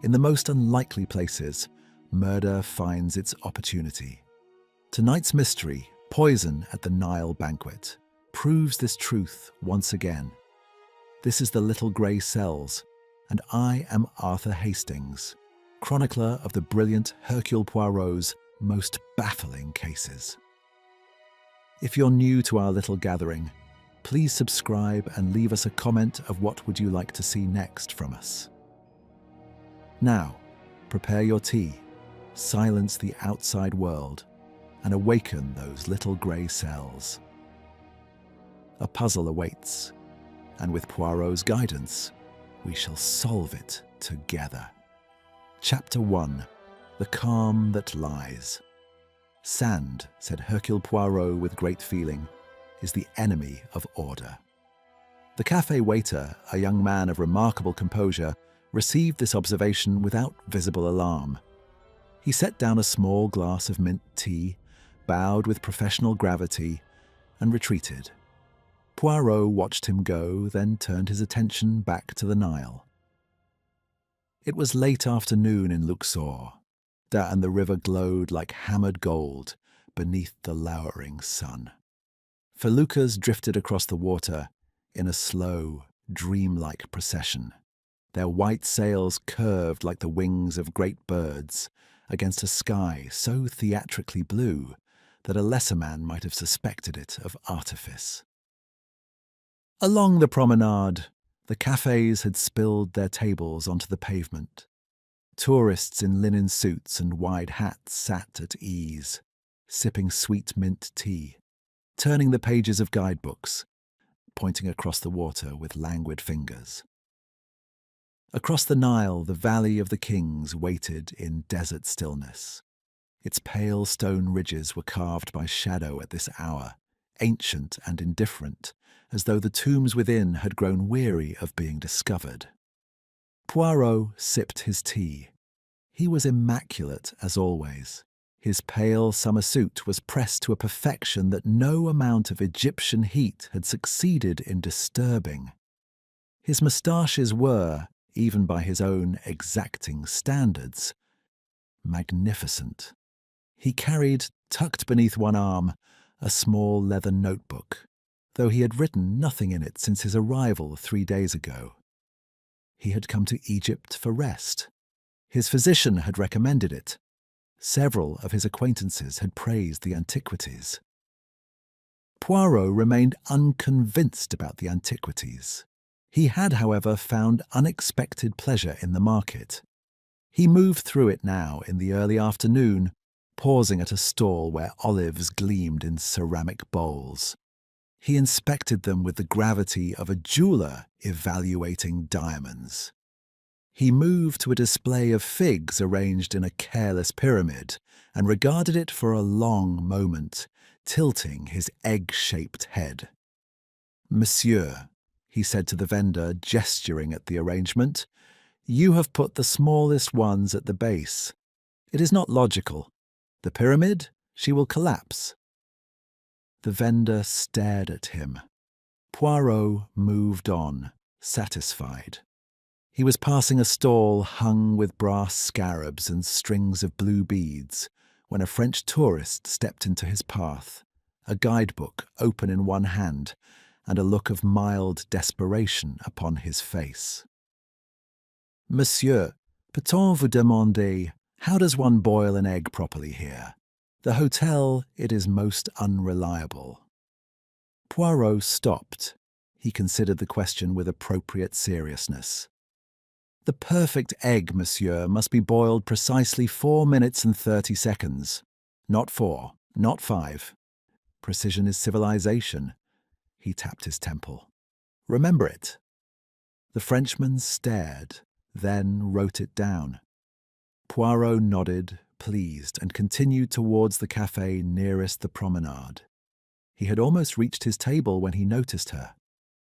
In the most unlikely places, murder finds its opportunity. Tonight's mystery, Poison at the Nile Banquet, proves this truth once again. This is The Little Grey Cells, and I am Arthur Hastings, chronicler of the brilliant Hercule Poirot's most baffling cases. If you're new to our little gathering, please subscribe and leave us a comment of what would you like to see next from us. Now, prepare your tea, silence the outside world, and awaken those little grey cells. A puzzle awaits, and with Poirot's guidance, we shall solve it together. Chapter 1. The Calm That Lies. Sand, said Hercule Poirot with great feeling, is the enemy of order. The cafe waiter, a young man of remarkable composure, received this observation without visible alarm. He set down a small glass of mint tea, bowed with professional gravity, and retreated. Poirot watched him go, then turned his attention back to the Nile. It was late afternoon in Luxor, and the river glowed like hammered gold beneath the lowering sun. Feluccas drifted across the water in a slow, dreamlike procession. Their white sails curved like the wings of great birds against a sky so theatrically blue that a lesser man might have suspected it of artifice. Along the promenade, the cafes had spilled their tables onto the pavement. Tourists in linen suits and wide hats sat at ease, sipping sweet mint tea, turning the pages of guidebooks, pointing across the water with languid fingers. Across the Nile, the Valley of the Kings waited in desert stillness. Its pale stone ridges were carved by shadow at this hour, ancient and indifferent, as though the tombs within had grown weary of being discovered. Poirot sipped his tea. He was immaculate as always. His pale summer suit was pressed to a perfection that no amount of Egyptian heat had succeeded in disturbing. His moustaches were, even by his own exacting standards, magnificent. He carried, tucked beneath one arm, a small leather notebook, though he had written nothing in it since his arrival 3 days ago. He had come to Egypt for rest. His physician had recommended it. Several of his acquaintances had praised the antiquities. Poirot remained unconvinced about the antiquities. He had, however, found unexpected pleasure in the market. He moved through it now in the early afternoon, pausing at a stall where olives gleamed in ceramic bowls. He inspected them with the gravity of a jeweler evaluating diamonds. He moved to a display of figs arranged in a careless pyramid and regarded it for a long moment, tilting his egg-shaped head. "Monsieur," he said to the vendor, gesturing at the arrangement, "you have put the smallest ones at the base. It is not logical. The pyramid, she will collapse." The vendor stared at him. Poirot moved on, satisfied. He was passing a stall hung with brass scarabs and strings of blue beads when a French tourist stepped into his path, a guidebook open in one hand and a look of mild desperation upon his face. "Monsieur, peut-on vous demander, how does one boil an egg properly here? The hotel, it is most unreliable." Poirot stopped. He considered the question with appropriate seriousness. "The perfect egg, monsieur, must be boiled precisely 4 minutes and 30 seconds. Not 4, not 5. Precision is civilization." He tapped his temple. "Remember it." The Frenchman stared, then wrote it down. Poirot nodded, pleased, and continued towards the cafe nearest the promenade. He had almost reached his table when he noticed her.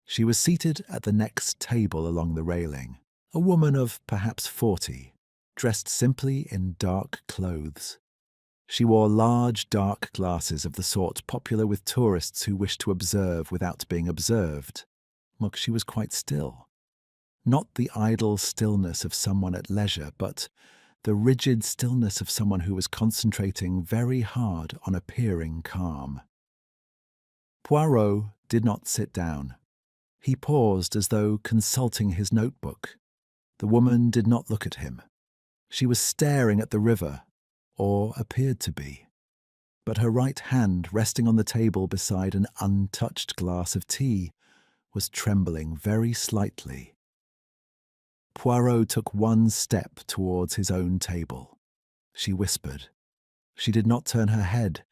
She was seated at the next table along the railing, a woman of perhaps 40, dressed simply in dark clothes. She wore large, dark glasses of the sort popular with tourists who wish to observe without being observed. Look, she was quite still. Not the idle stillness of someone at leisure, but the rigid stillness of someone who was concentrating very hard on appearing calm. Poirot did not sit down. He paused as though consulting his notebook. The woman did not look at him. She was staring at the river, or appeared to be. But her right hand, resting on the table beside an untouched glass of tea, was trembling very slightly. Poirot took one step towards his own table. She whispered. She did not turn her head.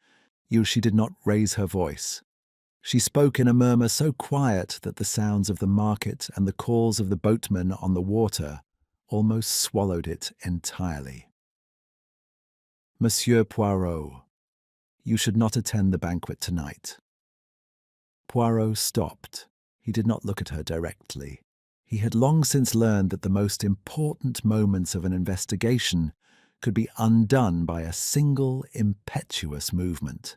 She did not raise her voice. She spoke in a murmur so quiet that the sounds of the market and the calls of the boatmen on the water almost swallowed it entirely. Monsieur Poirot, you should not attend the banquet tonight. Poirot stopped. He did not look at her directly. He had long since learned that the most important moments of an investigation could be undone by a single impetuous movement.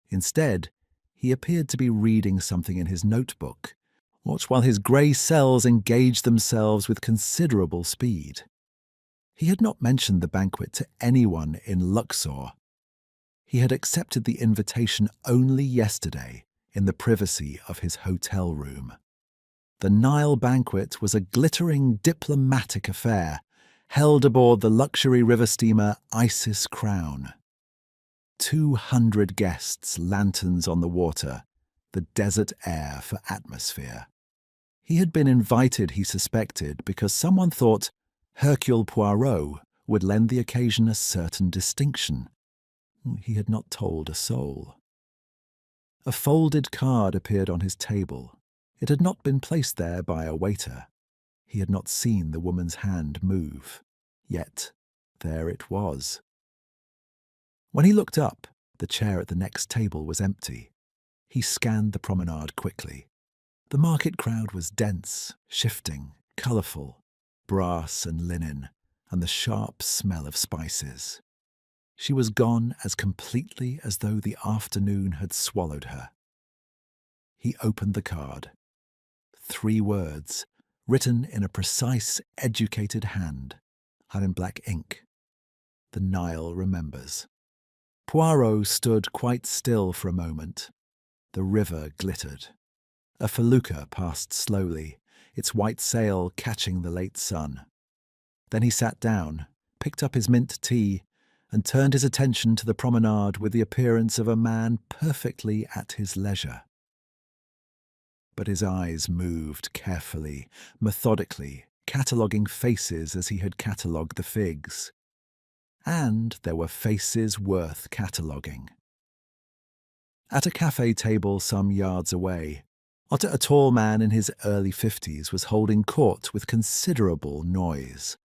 Instead, he appeared to be reading something in his notebook, while his grey cells engaged themselves with considerable speed. He had not mentioned the banquet to anyone in Luxor. He had accepted the invitation only yesterday in the privacy of his hotel room. The Nile banquet was a glittering diplomatic affair held aboard the luxury river steamer Isis Crown. 200 guests, lanterns on the water, the desert air for atmosphere. He had been invited, he suspected, because someone thought Hercule Poirot would lend the occasion a certain distinction. He had not told a soul. A folded card appeared on his table. It had not been placed there by a waiter. He had not seen the woman's hand move. Yet there it was. When he looked up, the chair at the next table was empty. He scanned the promenade quickly. The market crowd was dense, shifting, colourful, brass and linen, and the sharp smell of spices. She was gone as completely as though the afternoon had swallowed her. He opened the card. 3 words, written in a precise, educated hand, and in black ink. The Nile remembers. Poirot stood quite still for a moment. The river glittered. A felucca passed slowly, its white sail catching the late sun. Then he sat down, picked up his mint tea, and turned his attention to the promenade with the appearance of a man perfectly at his leisure. But his eyes moved carefully, methodically, cataloguing faces as he had catalogued the figs. And there were faces worth cataloguing. At a cafe table some yards away, a tall man in his early 50s was holding court with considerable noise.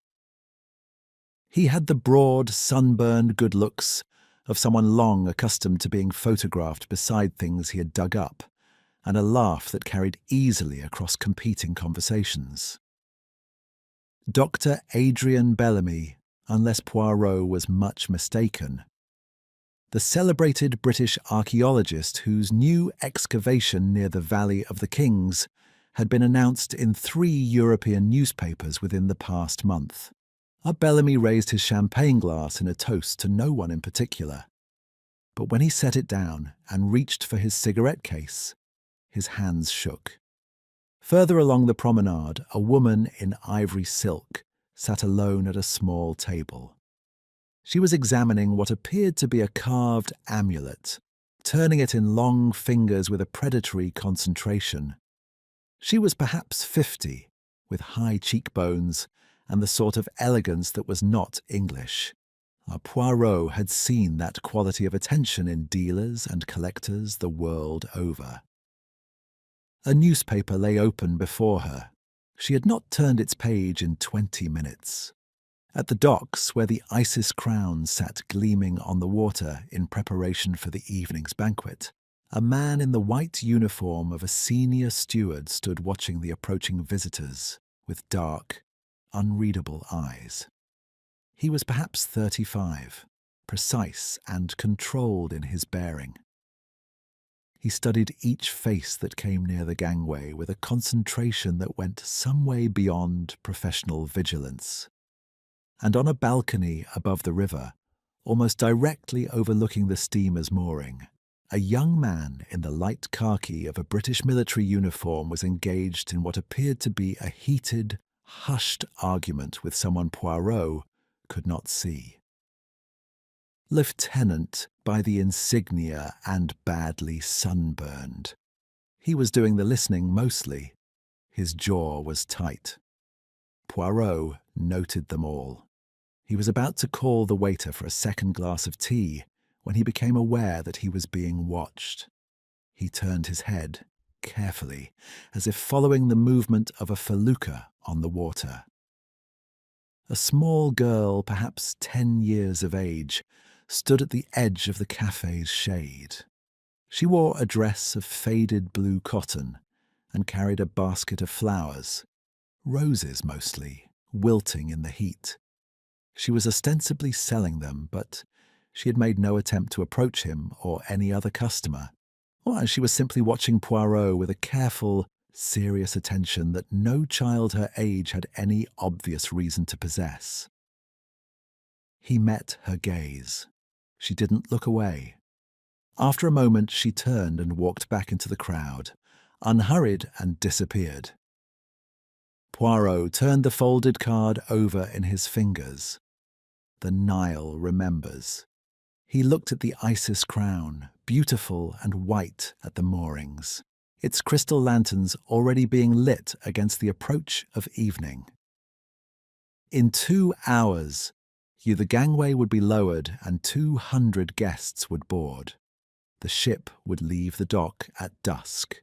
He had the broad, sunburned good looks of someone long accustomed to being photographed beside things he had dug up, and a laugh that carried easily across competing conversations. Dr. Adrian Bellamy, unless Poirot was much mistaken. The celebrated British archaeologist whose new excavation near the Valley of the Kings had been announced in 3 European newspapers within the past month. Bellamy raised his champagne glass in a toast to no one in particular. But when he set it down and reached for his cigarette case, his hands shook. Further along the promenade, a woman in ivory silk sat alone at a small table. She was examining what appeared to be a carved amulet, turning it in long fingers with a predatory concentration. She was perhaps 50, with high cheekbones and the sort of elegance that was not English. Poirot had seen that quality of attention in dealers and collectors the world over. A newspaper lay open before her. She had not turned its page in 20 minutes. At the docks, where the Isis Crown sat gleaming on the water in preparation for the evening's banquet, a man in the white uniform of a senior steward stood watching the approaching visitors with dark, unreadable eyes. He was perhaps 35, precise and controlled in his bearing. He studied each face that came near the gangway with a concentration that went some way beyond professional vigilance. And on a balcony above the river, almost directly overlooking the steamer's mooring, a young man in the light khaki of a British military uniform was engaged in what appeared to be a heated, hushed argument with someone Poirot could not see. Lieutenant by the insignia and badly sunburned. He was doing the listening mostly. His jaw was tight. Poirot noted them all. He was about to call the waiter for a second glass of tea when he became aware that he was being watched. He turned his head, carefully, as if following the movement of a felucca on the water. A small girl, perhaps 10 years of age, stood at the edge of the cafe's shade. She wore a dress of faded blue cotton and carried a basket of flowers, roses mostly, wilting in the heat. She was ostensibly selling them, but she had made no attempt to approach him or any other customer, or she was simply watching Poirot with a careful, serious attention that no child her age had any obvious reason to possess. He met her gaze. She didn't look away. After a moment, she turned and walked back into the crowd, unhurried, and disappeared. Poirot turned the folded card over in his fingers. The Nile remembers. He looked at the Isis crown, beautiful and white at the moorings, its crystal lanterns already being lit against the approach of evening. In 2 hours, the gangway would be lowered and 200 guests would board. The ship would leave the dock at dusk.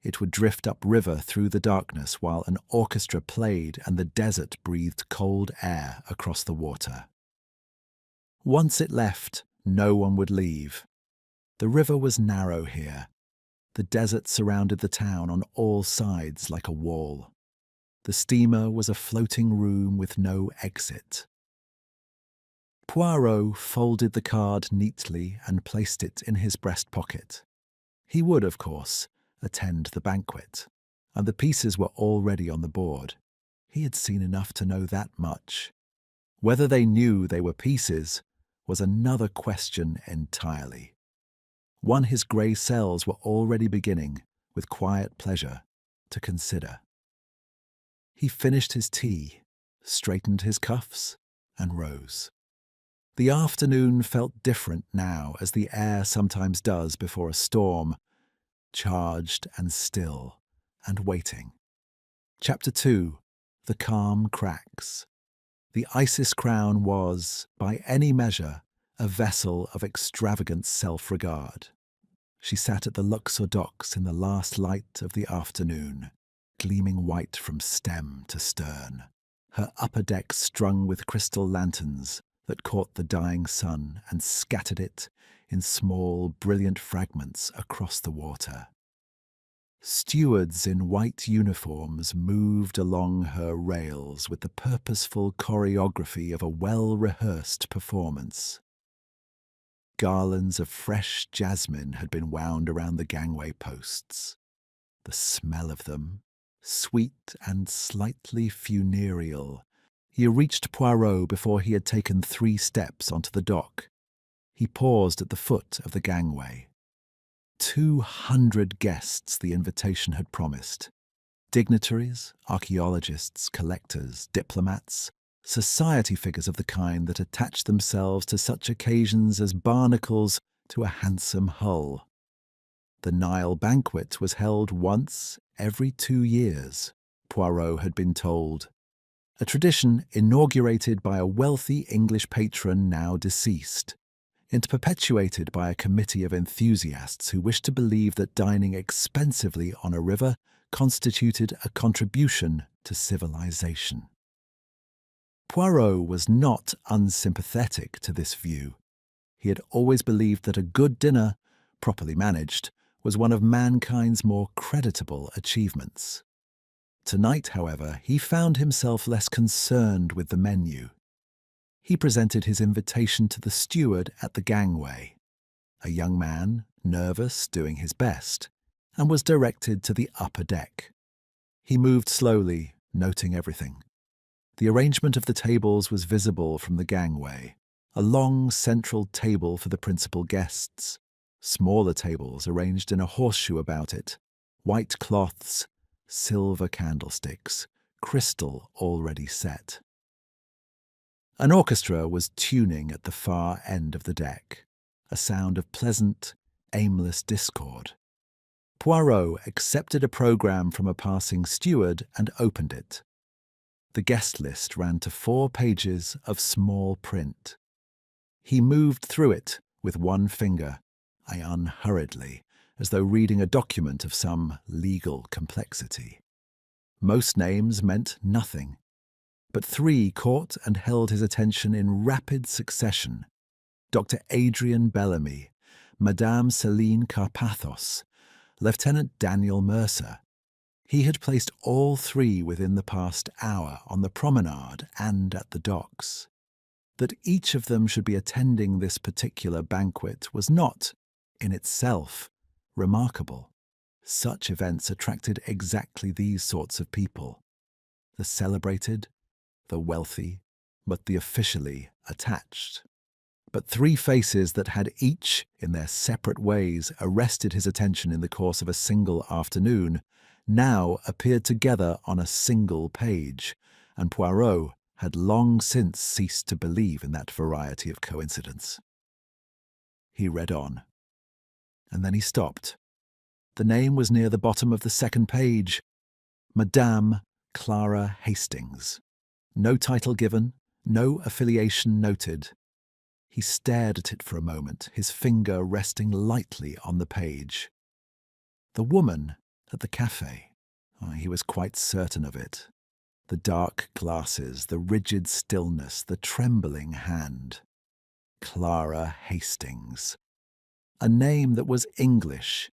It would drift upriver through the darkness while an orchestra played and the desert breathed cold air across the water. Once it left, no one would leave. The river was narrow here. The desert surrounded the town on all sides like a wall. The steamer was a floating room with no exit. Poirot folded the card neatly and placed it in his breast pocket. He would, of course, attend the banquet, and the pieces were already on the board. He had seen enough to know that much. Whether they knew they were pieces was another question entirely. One his grey cells were already beginning, with quiet pleasure, to consider. He finished his tea, straightened his cuffs, and rose. The afternoon felt different now, as the air sometimes does before a storm, charged and still, and waiting. Chapter 2. The Calm Cracks. The Isis crown was, by any measure, a vessel of extravagant self-regard. She sat at the Luxor docks in the last light of the afternoon, gleaming white from stem to stern, her upper deck strung with crystal lanterns that caught the dying sun and scattered it in small, brilliant fragments across the water. Stewards in white uniforms moved along her rails with the purposeful choreography of a well-rehearsed performance. Garlands of fresh jasmine had been wound around the gangway posts. The smell of them, sweet and slightly funereal. He reached Poirot before he had taken 3 steps onto the dock. He paused at the foot of the gangway. 200 guests the invitation had promised. Dignitaries, archaeologists, collectors, diplomats, society figures of the kind that attach themselves to such occasions as barnacles to a handsome hull. The Nile banquet was held once every 2 years, Poirot had been told. A tradition inaugurated by a wealthy English patron now deceased, and perpetuated by a committee of enthusiasts who wished to believe that dining expensively on a river constituted a contribution to civilization. Poirot was not unsympathetic to this view. He had always believed that a good dinner, properly managed, was one of mankind's more creditable achievements. Tonight, however, he found himself less concerned with the menu. He presented his invitation to the steward at the gangway, a young man, nervous, doing his best, and was directed to the upper deck. He moved slowly, noting everything. The arrangement of the tables was visible from the gangway. A long central table for the principal guests, smaller tables arranged in a horseshoe about it, white cloths, silver candlesticks, crystal already set. An orchestra was tuning at the far end of the deck, a sound of pleasant, aimless discord. Poirot accepted a programme from a passing steward and opened it. The guest list ran to 4 pages of small print. He moved through it with one finger, unhurriedly, as though reading a document of some legal complexity. Most names meant nothing, but 3 caught and held his attention in rapid succession. Dr. Adrian Bellamy, Madame Céline Carpathos, Lieutenant Daniel Mercer. He had placed all 3 within the past hour on the promenade and at the docks. That each of them should be attending this particular banquet was not, in itself, remarkable. Such events attracted exactly these sorts of people: the celebrated, the wealthy, but the officially attached. But 3 faces that had each, in their separate ways, arrested his attention in the course of a single afternoon, now appeared together on a single page, and Poirot had long since ceased to believe in that variety of coincidence. He read on, and then he stopped. The name was near the bottom of the second page: Madame Clara Hastings. No title given, no affiliation noted. He stared at it for a moment, his finger resting lightly on the page. The woman at the café. He was quite certain of it. The dark glasses, the rigid stillness, the trembling hand. Clara Hastings. A name that was English,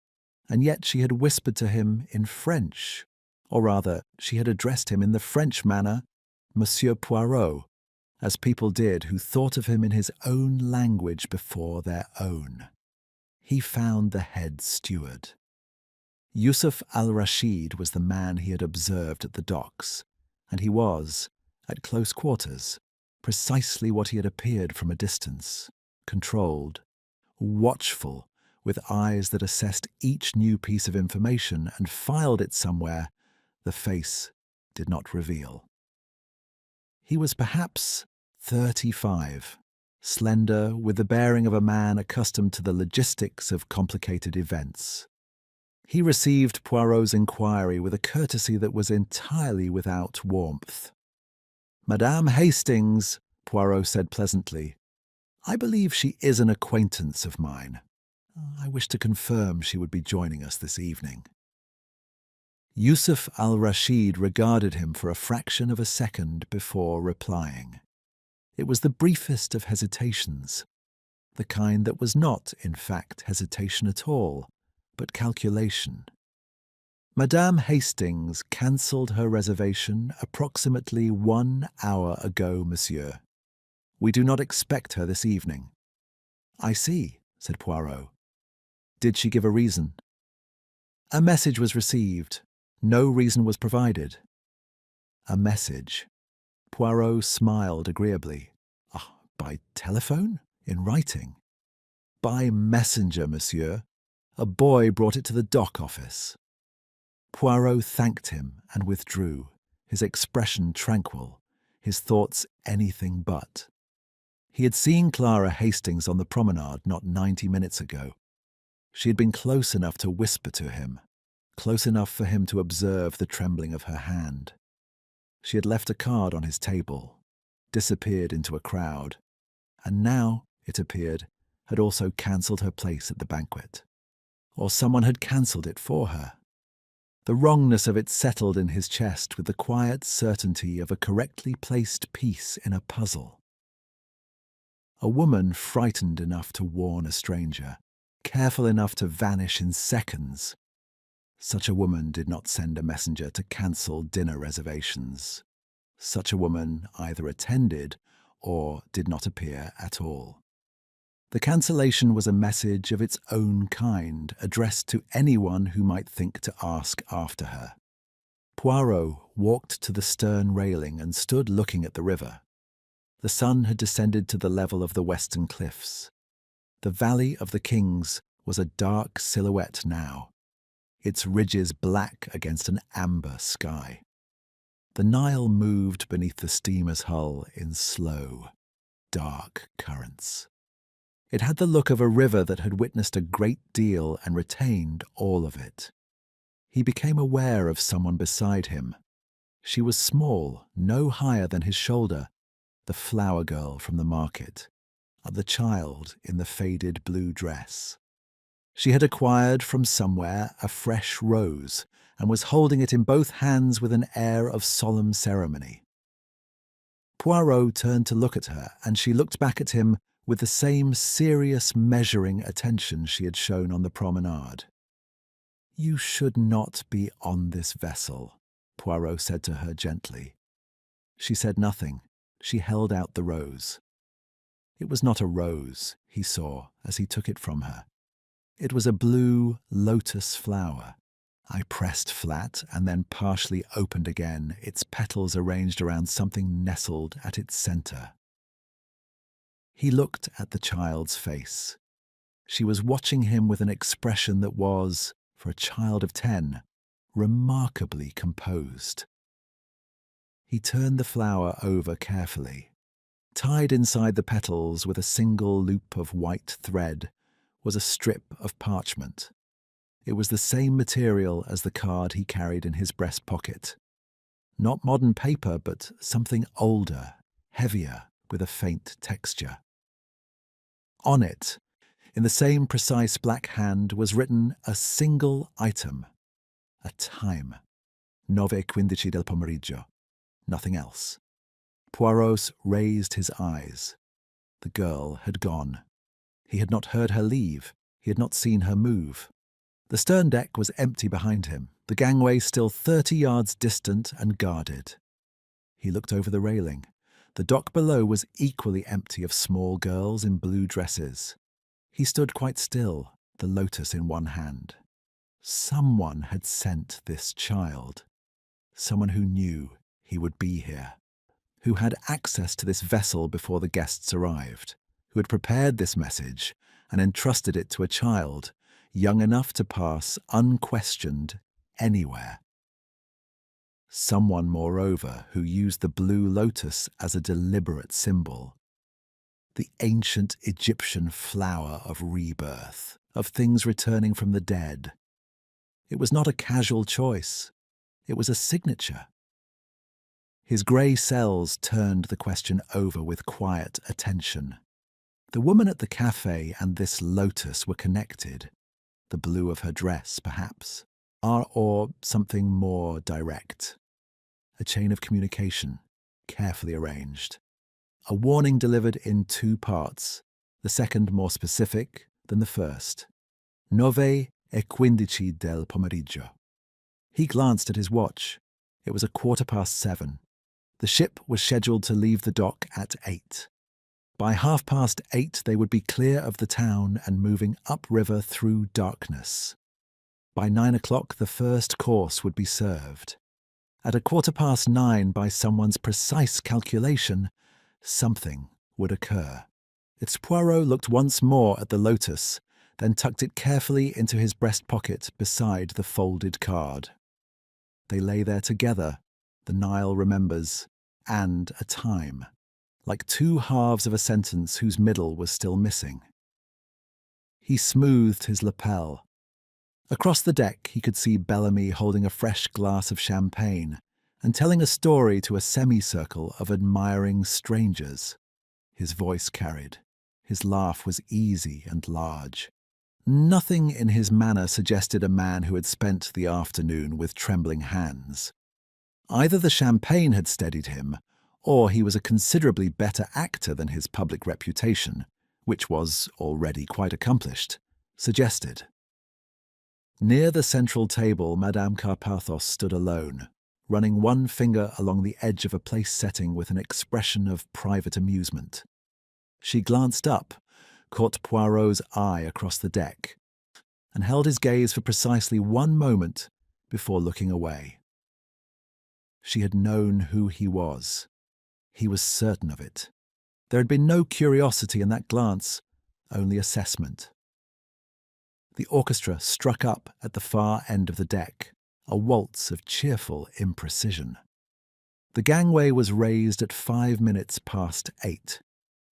and yet she had whispered to him in French, or rather, she had addressed him in the French manner, Monsieur Poirot, as people did who thought of him in his own language before their own. He found the head steward. Yusuf al-Rashid was the man he had observed at the docks, and he was, at close quarters, precisely what he had appeared from a distance: controlled, watchful, with eyes that assessed each new piece of information and filed it somewhere the face did not reveal. He was perhaps 35, slender, with the bearing of a man accustomed to the logistics of complicated events. He received Poirot's inquiry with a courtesy that was entirely without warmth. "Madame Hastings," Poirot said pleasantly. "I believe she is an acquaintance of mine. I wish to confirm she would be joining us this evening." Yusuf al-Rashid regarded him for a fraction of a second before replying. It was the briefest of hesitations, the kind that was not, in fact, hesitation at all, but calculation. Madame Hastings cancelled her reservation approximately 1 hour ago, monsieur. We do not expect her this evening. "I see," said Poirot. "Did she give a reason?" "A message was received. No reason was provided." A message. Poirot smiled agreeably. By telephone? In writing? "By messenger, monsieur. A boy brought it to the dock office." Poirot thanked him and withdrew, his expression tranquil, his thoughts anything but. He had seen Clara Hastings on the promenade not 90 minutes ago. She had been close enough to whisper to him, close enough for him to observe the trembling of her hand. She had left a card on his table, disappeared into a crowd, and now, it appeared, had also cancelled her place at the banquet. Or someone had cancelled it for her. The wrongness of it settled in his chest with the quiet certainty of a correctly placed piece in a puzzle. A woman frightened enough to warn a stranger, careful enough to vanish in seconds. Such a woman did not send a messenger to cancel dinner reservations. Such a woman either attended or did not appear at all. The cancellation was a message of its own kind, addressed to anyone who might think to ask after her. Poirot walked to the stern railing and stood looking at the river. The sun had descended to the level of the western cliffs. The Valley of the Kings was a dark silhouette now, its ridges black against an amber sky. The Nile moved beneath the steamer's hull in slow, dark currents. It had the look of a river that had witnessed a great deal and retained all of it. He became aware of someone beside him. She was small, no higher than his shoulder, the flower girl from the market, the child in the faded blue dress. She had acquired from somewhere a fresh rose and was holding it in both hands with an air of solemn ceremony. Poirot turned to look at her, and she looked back at him with the same serious, measuring attention she had shown on the promenade. "You should not be on this vessel," Poirot said to her gently. She said nothing. She held out the rose. It was not a rose, he saw, as he took it from her. It was a blue lotus flower. I pressed flat and then partially opened again, its petals arranged around something nestled at its center. He looked at the child's face. She was watching him with an expression that was, for a child of 10, remarkably composed. He turned the flower over carefully. Tied inside the petals with a single loop of white thread was a strip of parchment. It was the same material as the card he carried in his breast pocket. Not modern paper, but something older, heavier, with a faint texture. On it, in the same precise black hand, was written a single item, a time, 9:15 del pomeriggio, nothing else. Poirot raised his eyes. The girl had gone. He had not heard her leave. He had not seen her move. The stern deck was empty behind him, the gangway still 30 yards distant and guarded. He looked over the railing. The dock below was equally empty of small girls in blue dresses. He stood quite still, the lotus in one hand. Someone had sent this child. Someone who knew he would be here, who had access to this vessel before the guests arrived, who had prepared this message and entrusted it to a child young enough to pass unquestioned anywhere. Someone, moreover, who used the blue lotus as a deliberate symbol. The ancient Egyptian flower of rebirth, of things returning from the dead. It was not a casual choice. It was a signature. His grey cells turned the question over with quiet attention. The woman at the cafe and this lotus were connected. The blue of her dress, perhaps, or something more direct. A chain of communication, carefully arranged. A warning delivered in 2 parts, the second more specific than the first. 9:15 del pomeriggio. He glanced at his watch. It was 7:15. The ship was scheduled to leave the dock at 8. By 8:30 they would be clear of the town and moving upriver through darkness. By 9 o'clock the first course would be served. At 9:15, by someone's precise calculation, something would occur. Its Poirot looked once more at the lotus, then tucked it carefully into his breast pocket beside the folded card. They lay there together, the Nile remembers, and a time, like 2 halves of a sentence whose middle was still missing. He smoothed his lapel. Across the deck he could see Bellamy holding a fresh glass of champagne and telling a story to a semicircle of admiring strangers. His voice carried. His laugh was easy and large. Nothing in his manner suggested a man who had spent the afternoon with trembling hands. Either the champagne had steadied him, or he was a considerably better actor than his public reputation, which was already quite accomplished, suggested. Near the central table, Madame Carpathos stood alone, running one finger along the edge of a place setting with an expression of private amusement. She glanced up, caught Poirot's eye across the deck and held his gaze for precisely 1 moment before looking away. She had known who he was. He was certain of it. There had been no curiosity in that glance, only assessment. The orchestra struck up at the far end of the deck, a waltz of cheerful imprecision. The gangway was raised at 8 minutes.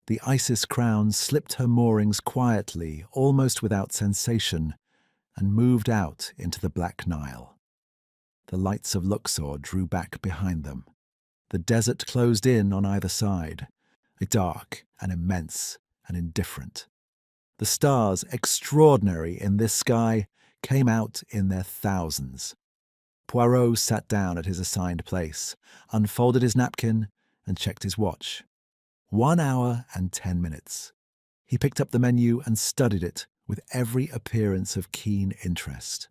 The Isis Crown slipped her moorings quietly, almost without sensation, and moved out into the black Nile. The lights of Luxor drew back behind them. The desert closed in on either side, dark and immense and indifferent. The stars, extraordinary in this sky, came out in their thousands. Poirot sat down at his assigned place, unfolded his napkin, and checked his watch. 1 hour and 10 minutes. He picked up the menu and studied it with every appearance of keen interest.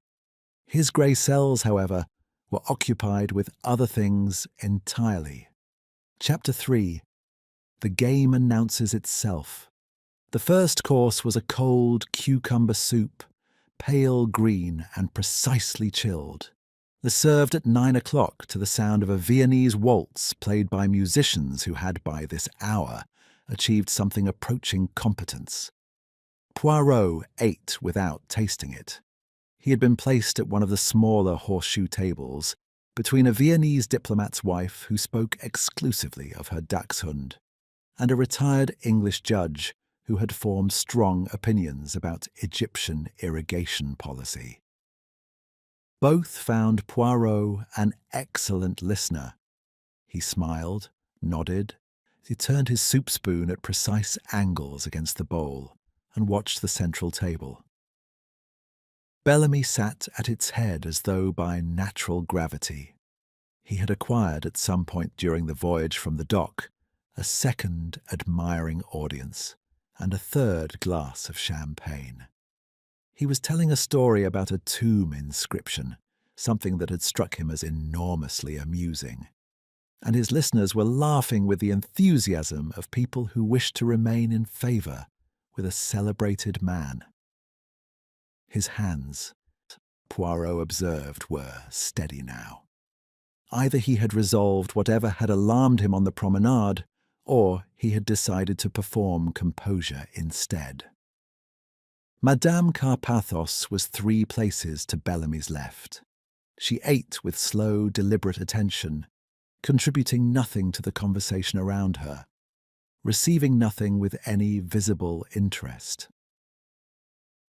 His grey cells, however, were occupied with other things entirely. Chapter 3. The game announces itself. The first course was a cold cucumber soup, pale green and precisely chilled. Served at 9 o'clock to the sound of a Viennese waltz played by musicians who had by this hour achieved something approaching competence. Poirot ate without tasting it. He had been placed at one of the smaller horseshoe tables, between a Viennese diplomat's wife who spoke exclusively of her dachshund, and a retired English judge who had formed strong opinions about Egyptian irrigation policy. Both found Poirot an excellent listener. He smiled, nodded, he turned his soup spoon at precise angles against the bowl, and watched the central table. Bellamy sat at its head as though by natural gravity. He had acquired at some point during the voyage from the dock a second admiring audience and a third glass of champagne. He was telling a story about a tomb inscription, something that had struck him as enormously amusing, and his listeners were laughing with the enthusiasm of people who wished to remain in favour with a celebrated man. His hands, Poirot observed, were steady now. Either he had resolved whatever had alarmed him on the promenade, or he had decided to perform composure instead. Madame Carpathos was 3 places to Bellamy's left. She ate with slow, deliberate attention, contributing nothing to the conversation around her, receiving nothing with any visible interest.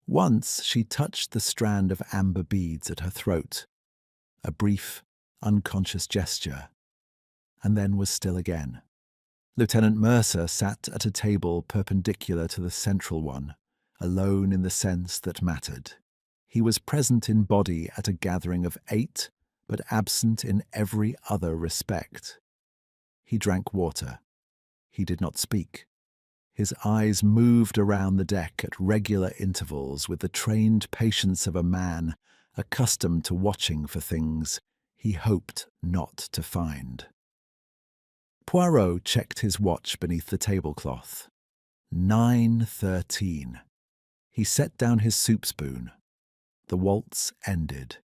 Once she touched the strand of amber beads at her throat, a brief, unconscious gesture, and then was still again. Lieutenant Mercer sat at a table perpendicular to the central one, alone in the sense that mattered. He was present in body at a gathering of 8, but absent in every other respect. He drank water. He did not speak. His eyes moved around the deck at regular intervals with the trained patience of a man accustomed to watching for things he hoped not to find. Poirot checked his watch beneath the tablecloth. 9:13. He set down his soup spoon. The waltz ended.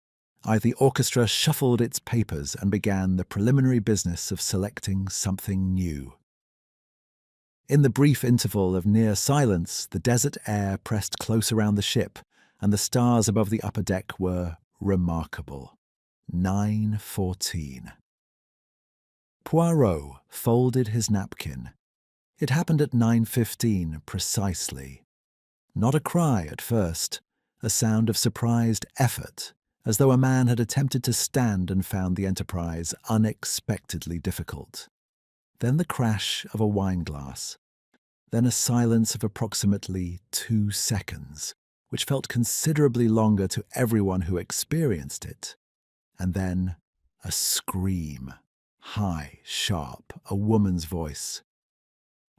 The orchestra shuffled its papers and began the preliminary business of selecting something new. In the brief interval of near silence, the desert air pressed close around the ship, and the stars above the upper deck were remarkable. 9:14. Poirot folded his napkin. It happened at 9:15 precisely. Not a cry at first, a sound of surprised effort, as though a man had attempted to stand and found the enterprise unexpectedly difficult. Then the crash of a wineglass. Then a silence of approximately 2 seconds, which felt considerably longer to everyone who experienced it. And then a scream, high, sharp, a woman's voice.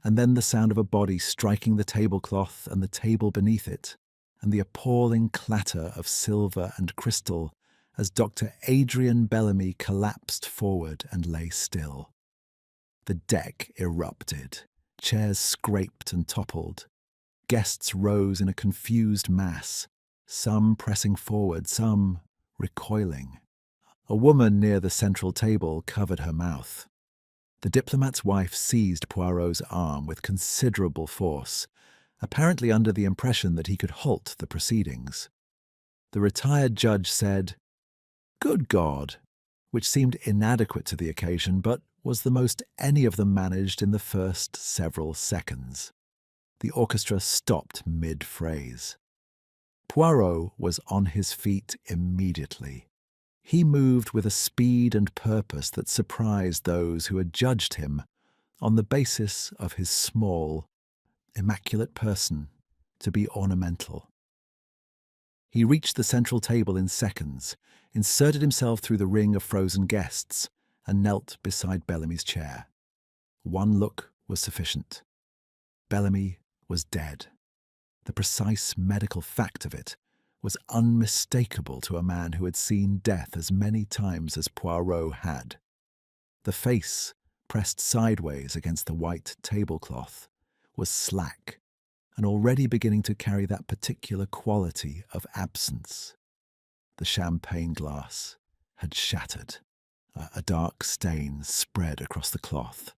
And then the sound of a body striking the tablecloth and the table beneath it, and the appalling clatter of silver and crystal as Dr. Adrian Bellamy collapsed forward and lay still. The deck erupted. Chairs scraped and toppled. Guests rose in a confused mass, some pressing forward, some recoiling. A woman near the central table covered her mouth. The diplomat's wife seized Poirot's arm with considerable force, apparently under the impression that he could halt the proceedings. The retired judge said, "Good God," which seemed inadequate to the occasion, but was the most any of them managed in the first several seconds. The orchestra stopped mid-phrase. Poirot was on his feet immediately. He moved with a speed and purpose that surprised those who had judged him on the basis of his small, immaculate person to be ornamental. He reached the central table in seconds, inserted himself through the ring of frozen guests, and knelt beside Bellamy's chair. One look was sufficient. Bellamy was dead. The precise medical fact of it was unmistakable to a man who had seen death as many times as Poirot had. The face, pressed sideways against the white tablecloth, was slack and already beginning to carry that particular quality of absence. The champagne glass had shattered. A dark stain spread across the cloth.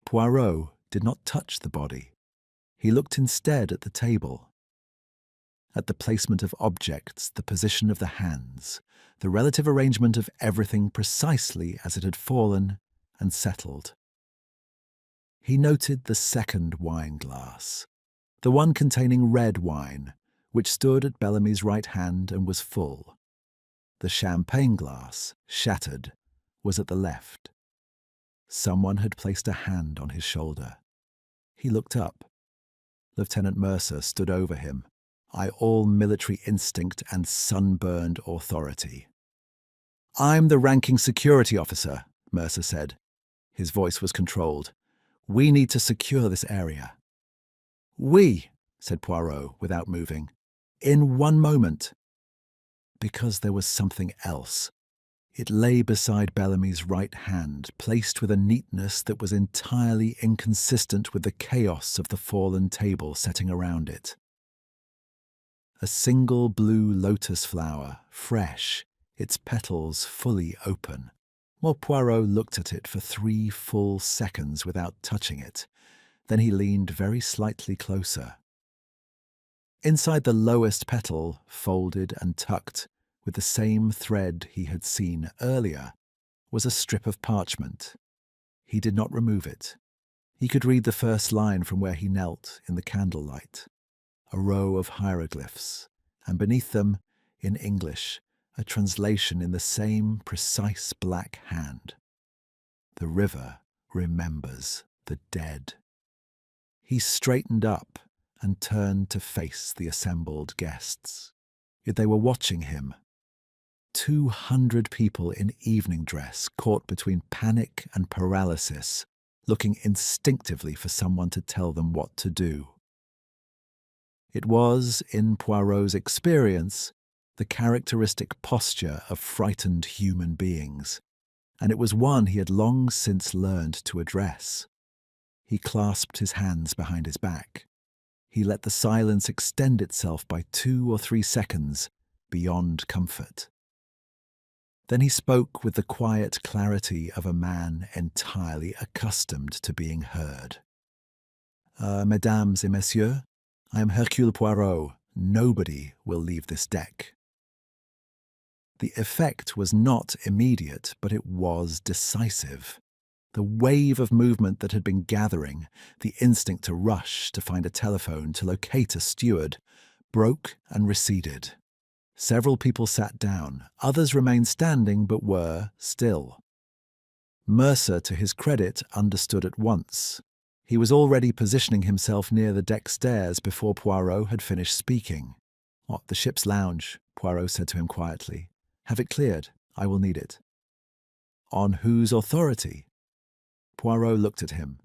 Poirot did not touch the body. He looked instead at the table, at the placement of objects, the position of the hands, the relative arrangement of everything precisely as it had fallen and settled. He noted the second wine glass, the one containing red wine, which stood at Bellamy's right hand and was full. The champagne glass, shattered, was at the left. Someone had placed a hand on his shoulder. He looked up. Lieutenant Mercer stood over him, all military instinct and sunburned authority. "I'm the ranking security officer," Mercer said. His voice was controlled. "We need to secure this area." "We," said Poirot, without moving. "In one moment." Because there was something else. It lay beside Bellamy's right hand, placed with a neatness that was entirely inconsistent with the chaos of the fallen table setting around it. A single blue lotus flower, fresh, its petals fully open, while Poirot looked at it for 3 full seconds without touching it. Then he leaned very slightly closer. Inside the lowest petal, folded and tucked, with the same thread he had seen earlier, was a strip of parchment. He did not remove it. He could read the first line from where he knelt in the candlelight. A row of hieroglyphs, and beneath them, in English, a translation in the same precise black hand. "The river remembers the dead." He straightened up and turned to face the assembled guests. Yet they were watching him. 200 people in evening dress, caught between panic and paralysis, looking instinctively for someone to tell them what to do. It was, in Poirot's experience, the characteristic posture of frightened human beings, and it was one he had long since learned to address. He clasped his hands behind his back. He let the silence extend itself by 2 or 3 seconds beyond comfort. Then he spoke with the quiet clarity of a man entirely accustomed to being heard. "Mesdames et messieurs, I am Hercule Poirot. Nobody will leave this deck." The effect was not immediate, but it was decisive. The wave of movement that had been gathering, the instinct to rush, to find a telephone, to locate a steward, broke and receded. Several people sat down, others remained standing but were still. Mercer, to his credit, understood at once. He was already positioning himself near the deck stairs before Poirot had finished speaking. "What, the ship's lounge?" Poirot said to him quietly. "Have it cleared. I will need it." "On whose authority?" Poirot looked at him.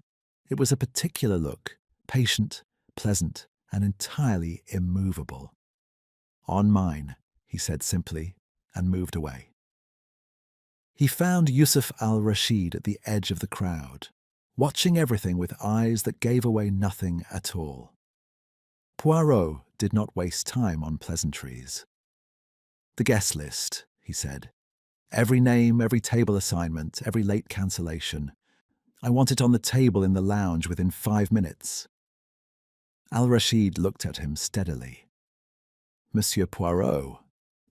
It was a particular look, patient, pleasant, and entirely immovable. "On mine," he said simply, and moved away. He found Yusuf al-Rashid at the edge of the crowd, watching everything with eyes that gave away nothing at all. Poirot did not waste time on pleasantries. "The guest list," he said. "Every name, every table assignment, every late cancellation. I want it on the table in the lounge within 5 minutes." Al-Rashid looked at him steadily. "Monsieur Poirot,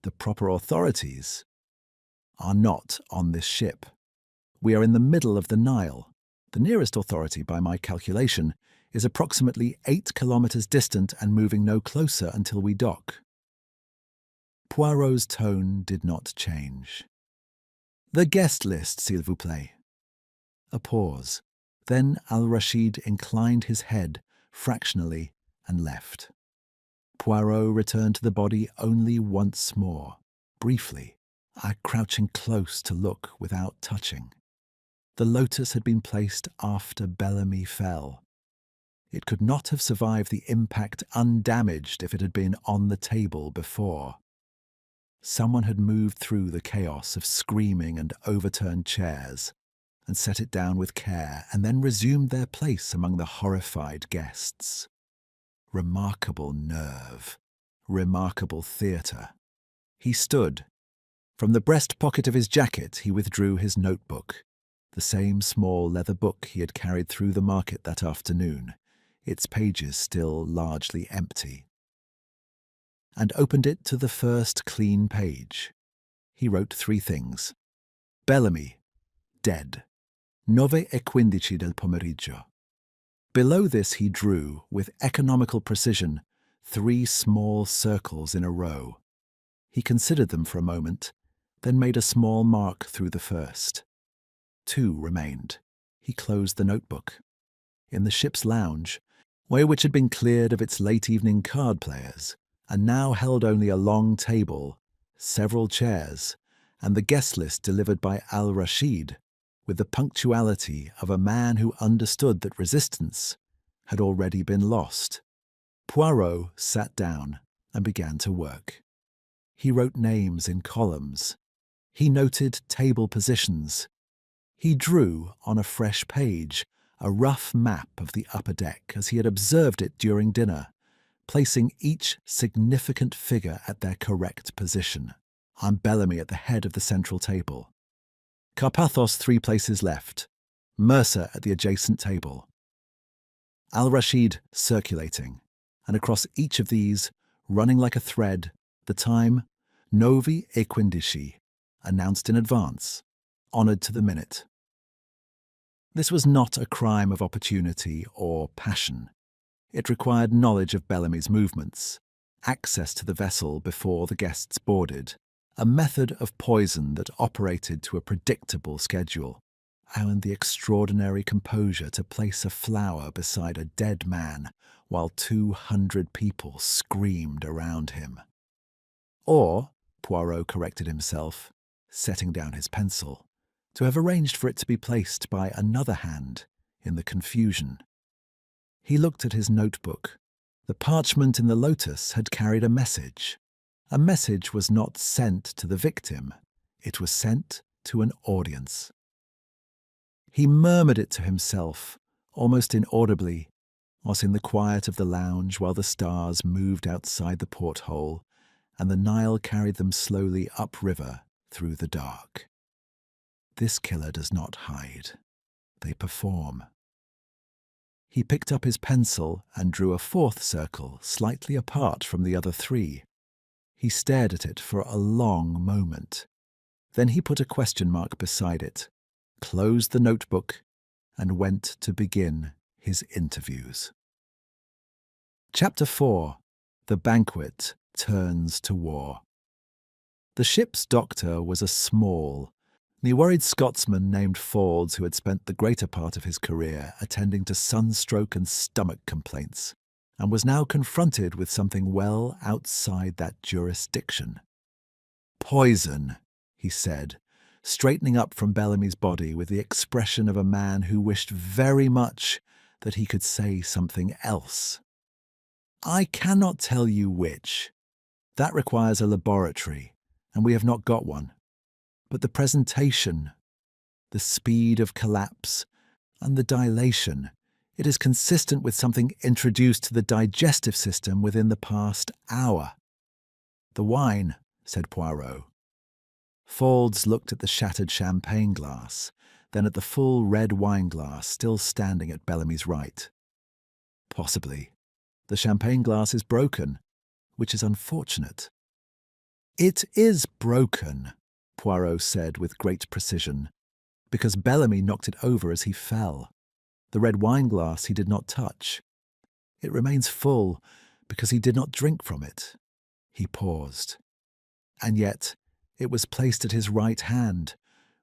the proper authorities are not on this ship. We are in the middle of the Nile. The nearest authority, by my calculation, is approximately 8 kilometers distant and moving no closer until we dock." Poirot's tone did not change. "The guest list, s'il vous plaît." A pause. Then Al-Rashid inclined his head fractionally and left. Poirot returned to the body only once more, briefly, crouching close to look without touching. The lotus had been placed after Bellamy fell. It could not have survived the impact undamaged if it had been on the table before. Someone had moved through the chaos of screaming and overturned chairs and set it down with care and then resumed their place among the horrified guests. Remarkable nerve, remarkable theatre. He stood. From the breast pocket of his jacket he withdrew his notebook, the same small leather book he had carried through the market that afternoon, its pages still largely empty, and opened it to the first clean page. He wrote 3 things. Bellamy, dead. 9:15 del pomeriggio. Below this he drew, with economical precision, 3 small circles in a row. He considered them for a moment, then made a small mark through the first. 2 remained. He closed the notebook. In the ship's lounge, which had been cleared of its late evening card players, and now held only a long table, several chairs, and the guest list delivered by Al-Rashid, with the punctuality of a man who understood that resistance had already been lost, Poirot sat down and began to work. He wrote names in columns. He noted table positions. He drew on a fresh page a rough map of the upper deck as he had observed it during dinner, placing each significant figure at their correct position. And Bellamy at the head of the central table. Carpathos 3 places left, Mercer at the adjacent table. Al-Rashid circulating, and across each of these, running like a thread, the time 9:15, announced in advance, honoured to the minute. This was not a crime of opportunity or passion. It required knowledge of Bellamy's movements, access to the vessel before the guests boarded, a method of poison that operated to a predictable schedule, and the extraordinary composure to place a flower beside a dead man while 200 people screamed around him. Or, Poirot corrected himself, setting down his pencil, to have arranged for it to be placed by another hand in the confusion. He looked at his notebook. The parchment in the lotus had carried a message. A message was not sent to the victim. It was sent to an audience. He murmured it to himself, almost inaudibly, was in the quiet of the lounge while the stars moved outside the porthole and the Nile carried them slowly upriver through the dark. This killer does not hide. They perform. He picked up his pencil and drew a 4th circle slightly apart from the other 3. He stared at it for a long moment. Then he put a question mark beside it, closed the notebook, and went to begin his interviews. Chapter 4. The Banquet Turns to War. The ship's doctor was a small, worried Scotsman named Falls who had spent the greater part of his career attending to sunstroke and stomach complaints, and was now confronted with something well outside that jurisdiction. "Poison," he said, straightening up from Bellamy's body with the expression of a man who wished very much that he could say something else. "I cannot tell you which. That requires a laboratory, and we have not got one. But the presentation, the speed of collapse, and the dilation It is consistent with something introduced to the digestive system within the past hour. The wine, said Poirot. Faulds looked at the shattered champagne glass, then at the full red wine glass still standing at Bellamy's right. Possibly. The champagne glass is broken, which is unfortunate. It is broken, Poirot said with great precision, because Bellamy knocked it over as he fell. The red wine glass he did not touch. It remains full because he did not drink from it. He paused. And yet it was placed at his right hand,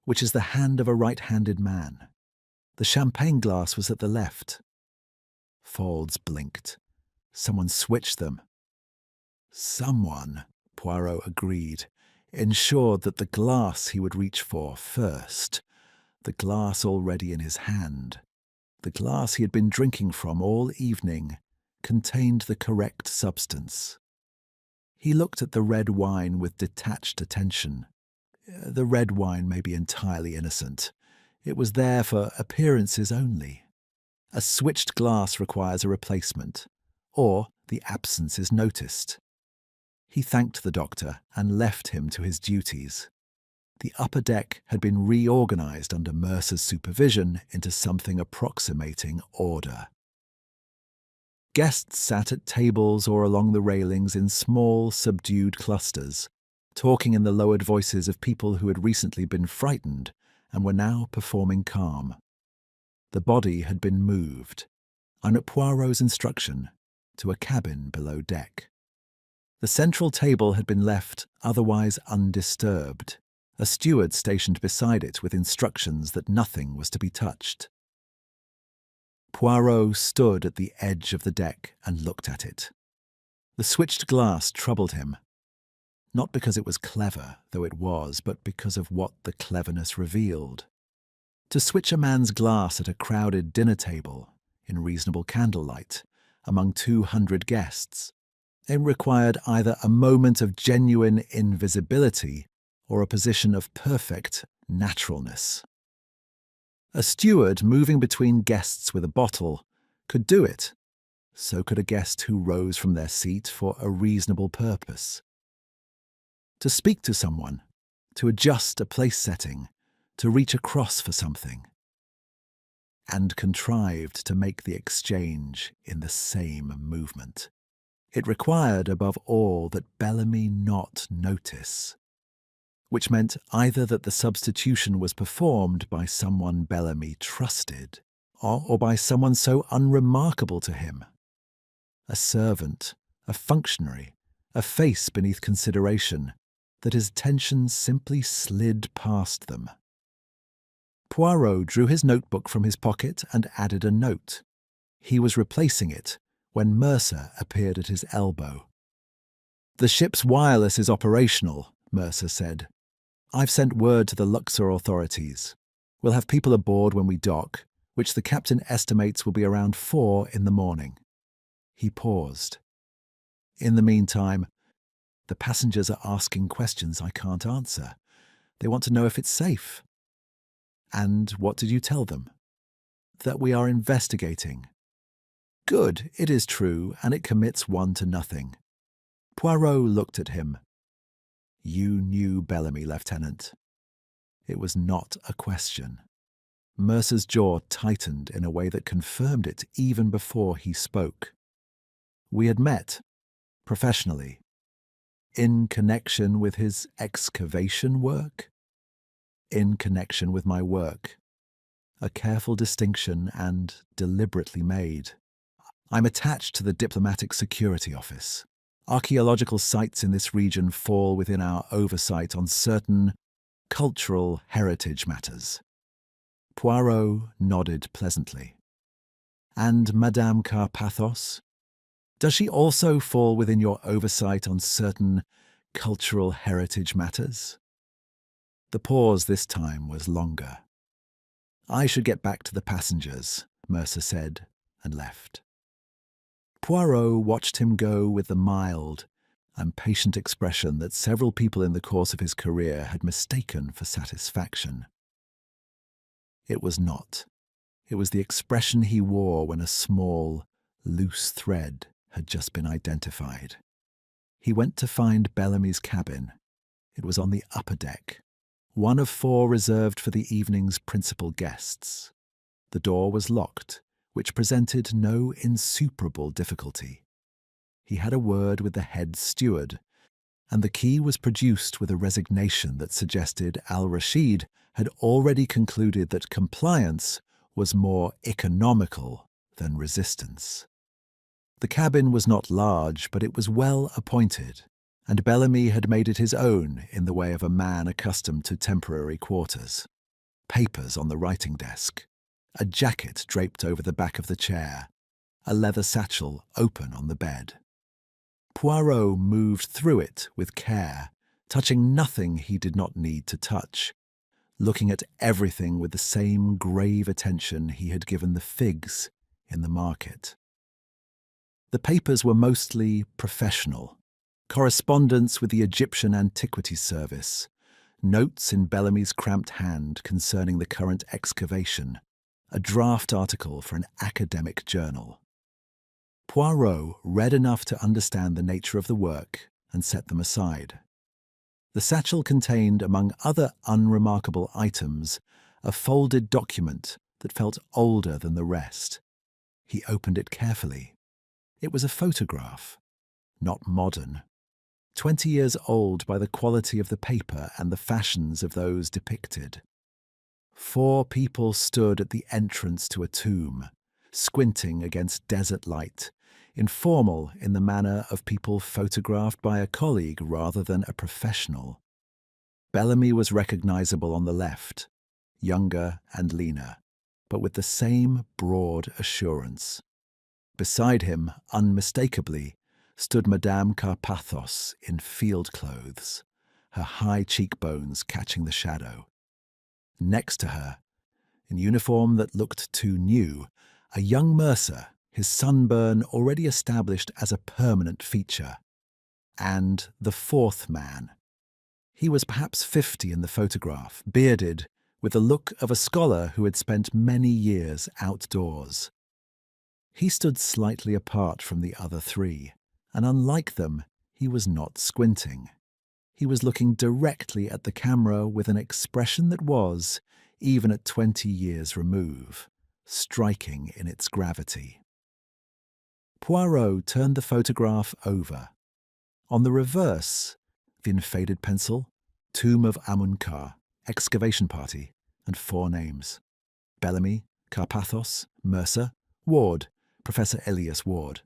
which is the hand of a right-handed man. The champagne glass was at the left. Faulds blinked. Someone switched them. Someone, Poirot agreed, ensured that the glass he would reach for first, the glass already in his hand, the glass he had been drinking from all evening, contained the correct substance. He looked at the red wine with detached attention. The red wine may be entirely innocent. It was there for appearances only. A switched glass requires a replacement, or the absence is noticed. He thanked the doctor and left him to his duties. The upper deck had been reorganized under Mercer's supervision into something approximating order. Guests sat at tables or along the railings in small, subdued clusters, talking in the lowered voices of people who had recently been frightened and were now performing calm. The body had been moved, and at Poirot's instruction, to a cabin below deck. The central table had been left otherwise undisturbed, a steward stationed beside it with instructions that nothing was to be touched. Poirot stood at the edge of the deck and looked at it. The switched glass troubled him, not because it was clever, though it was, but because of what the cleverness revealed. To switch a man's glass at a crowded dinner table, in reasonable candlelight, among 200 guests, it required either a moment of genuine invisibility or a position of perfect naturalness. A steward moving between guests with a bottle could do it. So could a guest who rose from their seat for a reasonable purpose. To speak to someone, to adjust a place setting, to reach across for something, and contrived to make the exchange in the same movement. It required, above all, that Bellamy not notice, which meant either that the substitution was performed by someone Bellamy trusted, or by someone so unremarkable to him. A servant, a functionary, a face beneath consideration, that his attention simply slid past them. Poirot drew his notebook from his pocket and added a note. He was replacing it when Mercer appeared at his elbow. "The ship's wireless is operational," Mercer said. "I've sent word to the Luxor authorities. We'll have people aboard when we dock, which the captain estimates will be around 4 in the morning." He paused. "In the meantime, the passengers are asking questions I can't answer. They want to know if it's safe." "And what did you tell them?" "That we are investigating." "Good, it is true, and it commits one to nothing." Poirot looked at him. "You knew Bellamy, Lieutenant." It was not a question. Mercer's jaw tightened in a way that confirmed it even before he spoke. "We had met, professionally, in connection with his excavation work?" "In connection with my work." A careful distinction and deliberately made. "I'm attached to the Diplomatic Security Office. Archaeological sites in this region fall within our oversight on certain cultural heritage matters." Poirot nodded pleasantly. "And Madame Carpathos? Does she also fall within your oversight on certain cultural heritage matters?" The pause this time was longer. "I should get back to the passengers," Mercer said, and left. Poirot watched him go with the mild and patient expression that several people in the course of his career had mistaken for satisfaction. It was not. It was the expression he wore when a small, loose thread had just been identified. He went to find Bellamy's cabin. It was on the upper deck, one of 4 reserved for the evening's principal guests. The door was locked, which presented no insuperable difficulty. He had a word with the head steward, and the key was produced with a resignation that suggested al-Rashid had already concluded that compliance was more economical than resistance. The cabin was not large, but it was well appointed, and Bellamy had made it his own in the way of a man accustomed to temporary quarters. Papers on the writing desk, a jacket draped over the back of the chair, a leather satchel open on the bed. Poirot moved through it with care, touching nothing he did not need to touch, looking at everything with the same grave attention he had given the figs in the market. The papers were mostly professional, correspondence with the Egyptian Antiquities Service, notes in Bellamy's cramped hand concerning the current excavation, a draft article for an academic journal. Poirot read enough to understand the nature of the work and set them aside. The satchel contained, among other unremarkable items, a folded document that felt older than the rest. He opened it carefully. It was a photograph, not modern, 20 years old by the quality of the paper and the fashions of those depicted. 4 people stood at the entrance to a tomb, squinting against desert light, informal in the manner of people photographed by a colleague rather than a professional. Bellamy was recognizable on the left, younger and leaner, but with the same broad assurance. Beside him, unmistakably, stood Madame Carpathos in field clothes, her high cheekbones catching the shadow. Next to her, in uniform that looked too new, a young mercer, his sunburn already established as a permanent feature. And the 4th man. He was perhaps 50 in the photograph, bearded, with the look of a scholar who had spent many years outdoors. He stood slightly apart from the other 3, and unlike them, he was not squinting. He was looking directly at the camera with an expression that was, even at 20 years' remove, striking in its gravity. Poirot turned the photograph over. On the reverse, thin faded pencil, Tomb of Amun-Ka, excavation party, and 4 names. Bellamy, Carpathos, Mercer, Ward, Professor Elias Ward.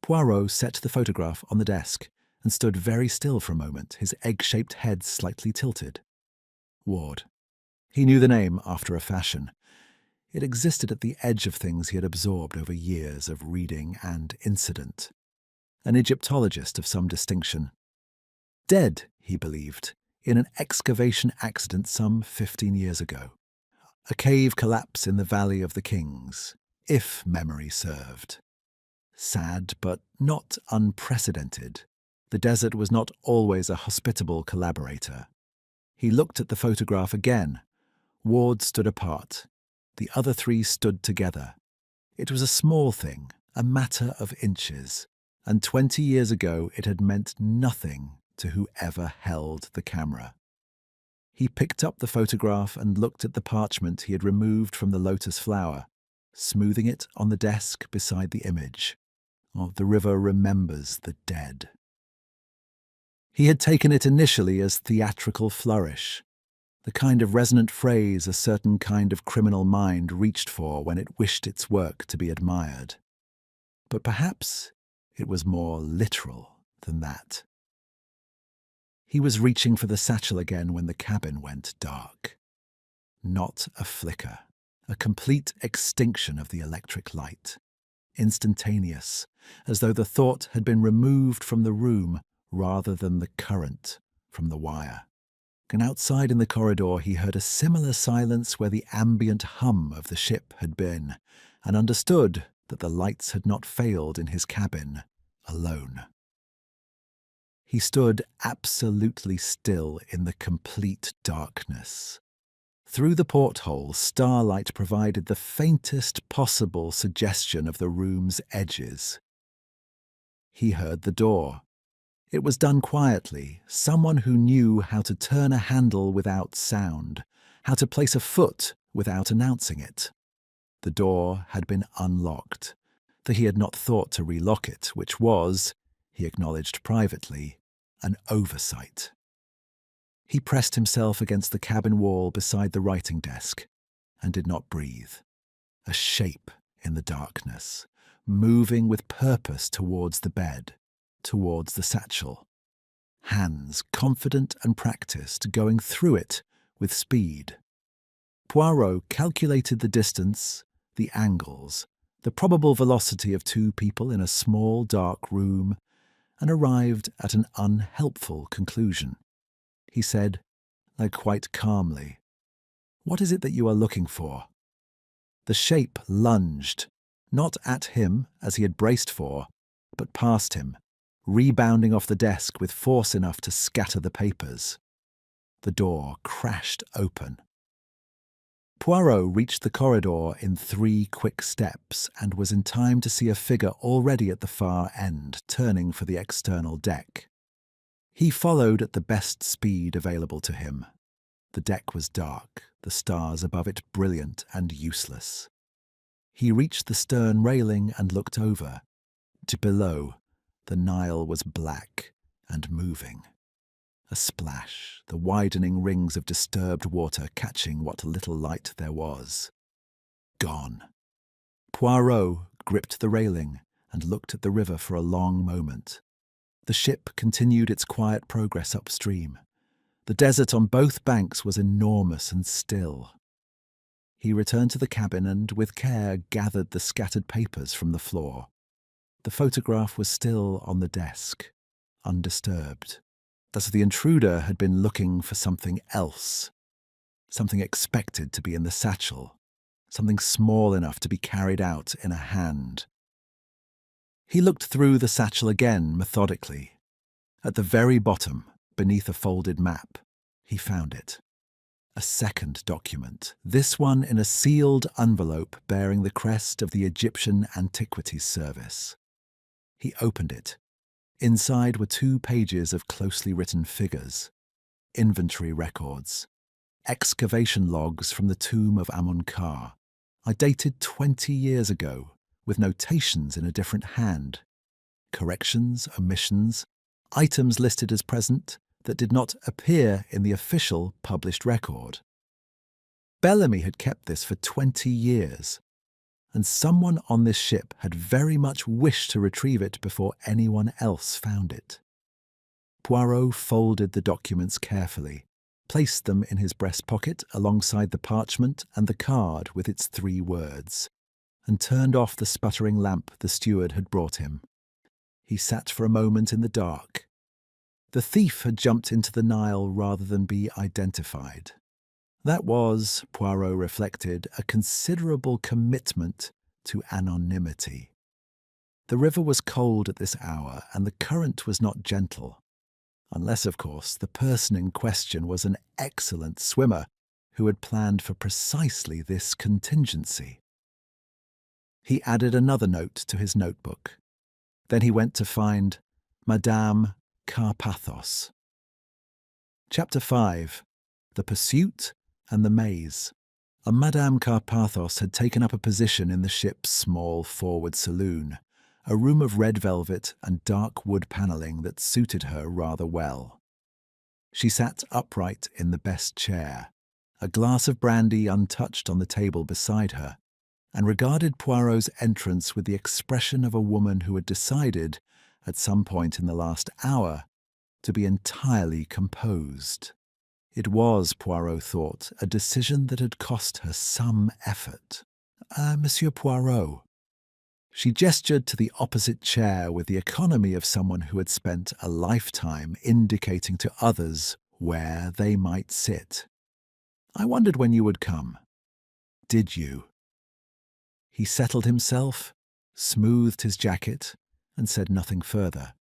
Poirot set the photograph on the desk and stood very still for a moment, his egg-shaped head slightly tilted. Ward. He knew the name after a fashion. It existed at the edge of things he had absorbed over years of reading and incident. An Egyptologist of some distinction. Dead, he believed, in an excavation accident some 15 years ago. A cave collapse in the Valley of the Kings, if memory served. Sad, but not unprecedented. The desert was not always a hospitable collaborator. He looked at the photograph again. Ward stood apart. The other 3 stood together. It was a small thing, a matter of inches, and 20 years ago it had meant nothing to whoever held the camera. He picked up the photograph and looked at the parchment he had removed from the lotus flower, smoothing it on the desk beside the image. Oh, the river remembers the dead. He had taken it initially as theatrical flourish, the kind of resonant phrase a certain kind of criminal mind reached for when it wished its work to be admired. But perhaps it was more literal than that. He was reaching for the satchel again when the cabin went dark. Not a flicker, a complete extinction of the electric light. Instantaneous, as though the thought had been removed from the room rather than the current from the wire. And outside in the corridor he heard a similar silence where the ambient hum of the ship had been, and understood that the lights had not failed in his cabin alone. He stood absolutely still in the complete darkness. Through the porthole, starlight provided the faintest possible suggestion of the room's edges. He heard the door. It was done quietly, someone who knew how to turn a handle without sound, how to place a foot without announcing it. The door had been unlocked, though he had not thought to relock it, which was, he acknowledged privately, an oversight. He pressed himself against the cabin wall beside the writing desk and did not breathe. A shape in the darkness, moving with purpose towards the bed, towards the satchel. Hands, confident and practiced, going through it with speed. Poirot calculated the distance, the angles, the probable velocity of two people in a small, dark room, and arrived at an unhelpful conclusion. He said, quite calmly, "What is it that you are looking for?" The shape lunged, not at him as he had braced for, but past him, rebounding off the desk with force enough to scatter the papers. The door crashed open. Poirot reached the corridor in 3 quick steps and was in time to see a figure already at the far end, turning for the external deck. He followed at the best speed available to him. The deck was dark, the stars above it brilliant and useless. He reached the stern railing and looked over. Below, the Nile was black and moving. A splash, the widening rings of disturbed water catching what little light there was. Gone. Poirot gripped the railing and looked at the river for a long moment. The ship continued its quiet progress upstream. The desert on both banks was enormous and still. He returned to the cabin and, with care, gathered the scattered papers from the floor. The photograph was still on the desk, undisturbed, as the intruder had been looking for something else, something expected to be in the satchel, something small enough to be carried out in a hand. He looked through the satchel again methodically. At the very bottom, beneath a folded map, he found it. A second document, this one in a sealed envelope bearing the crest of the Egyptian Antiquities Service. He opened it. Inside were 2 pages of closely written figures, inventory records, excavation logs from the tomb of Amun-Ka, dated 20 years ago, with notations in a different hand, corrections, omissions, items listed as present that did not appear in the official published record. Bellamy had kept this for 20 years, and someone on this ship had very much wished to retrieve it before anyone else found it. Poirot folded the documents carefully, placed them in his breast pocket alongside the parchment and the card with its 3 words, and turned off the sputtering lamp the steward had brought him. He sat for a moment in the dark. The thief had jumped into the Nile rather than be identified. That was, Poirot reflected, a considerable commitment to anonymity. The river was cold at this hour, and the current was not gentle. Unless, of course, the person in question was an excellent swimmer who had planned for precisely this contingency. He added another note to his notebook. Then he went to find Madame Carpathos. Chapter 5. The Pursuit and the Maze. Madame Carpathos had taken up a position in the ship's small forward saloon, a room of red velvet and dark wood panelling that suited her rather well. She sat upright in the best chair, a glass of brandy untouched on the table beside her, and regarded Poirot's entrance with the expression of a woman who had decided, at some point in the last hour, to be entirely composed. It was, Poirot thought, a decision that had cost her some effort. Monsieur Poirot." She gestured to the opposite chair with the economy of someone who had spent a lifetime indicating to others where they might sit. "I wondered when you would come." "Did you?" He settled himself, smoothed his jacket, and said nothing further.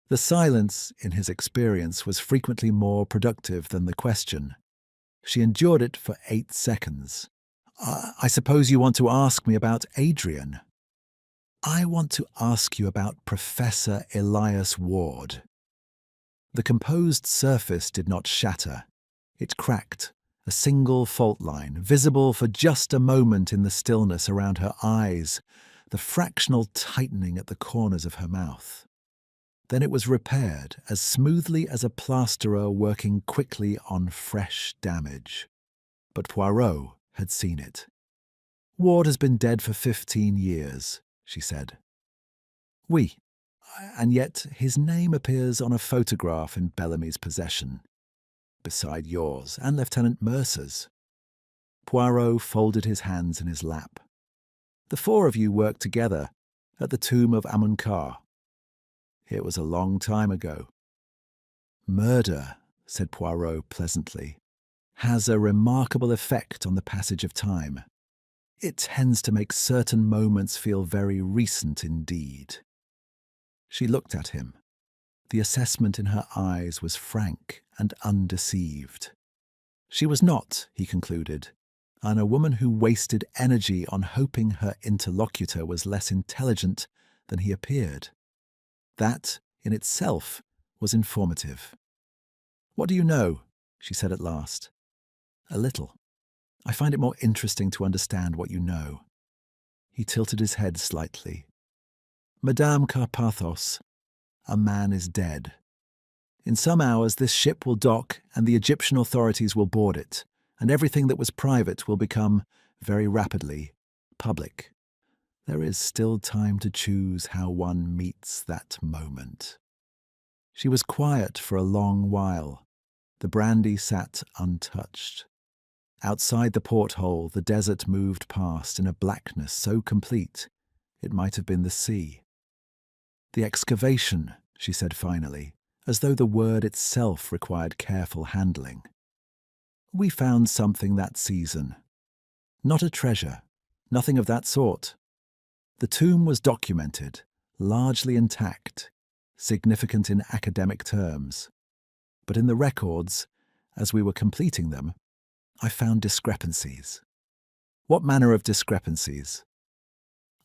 The silence, in his experience, was frequently more productive than the question. She endured it for 8 seconds. I suppose you want to ask me about Adrian. I want to ask you about Professor Elias Ward. The composed surface did not shatter. It cracked, a single fault line, visible for just a moment in the stillness around her eyes, the fractional tightening at the corners of her mouth. Then it was repaired as smoothly as a plasterer working quickly on fresh damage. But Poirot had seen it. Ward has been dead for 15 years, she said. Oui, and yet his name appears on a photograph in Bellamy's possession, beside yours and Lieutenant Mercer's. Poirot folded his hands in his lap. The 4 of you worked together at the tomb of Amunkar. It was a long time ago. Murder, said Poirot pleasantly, has a remarkable effect on the passage of time. It tends to make certain moments feel very recent indeed. She looked at him. The assessment in her eyes was frank and undeceived. She was not, he concluded, a woman who wasted energy on hoping her interlocutor was less intelligent than he appeared. That, in itself, was informative. "What do you know?" she said at last. "A little. I find it more interesting to understand what you know." He tilted his head slightly. "Madame Carpathos, a man is dead. In some hours this ship will dock and the Egyptian authorities will board it, and everything that was private will become, very rapidly, public. There is still time to choose how one meets that moment." She was quiet for a long while. The brandy sat untouched. Outside the porthole, the desert moved past in a blackness so complete it might have been the sea. "The excavation," she said finally, as though the word itself required careful handling. "We found something that season. Not a treasure, nothing of that sort. The tomb was documented, largely intact, significant in academic terms. But in the records, as we were completing them, I found discrepancies." "What manner of discrepancies?"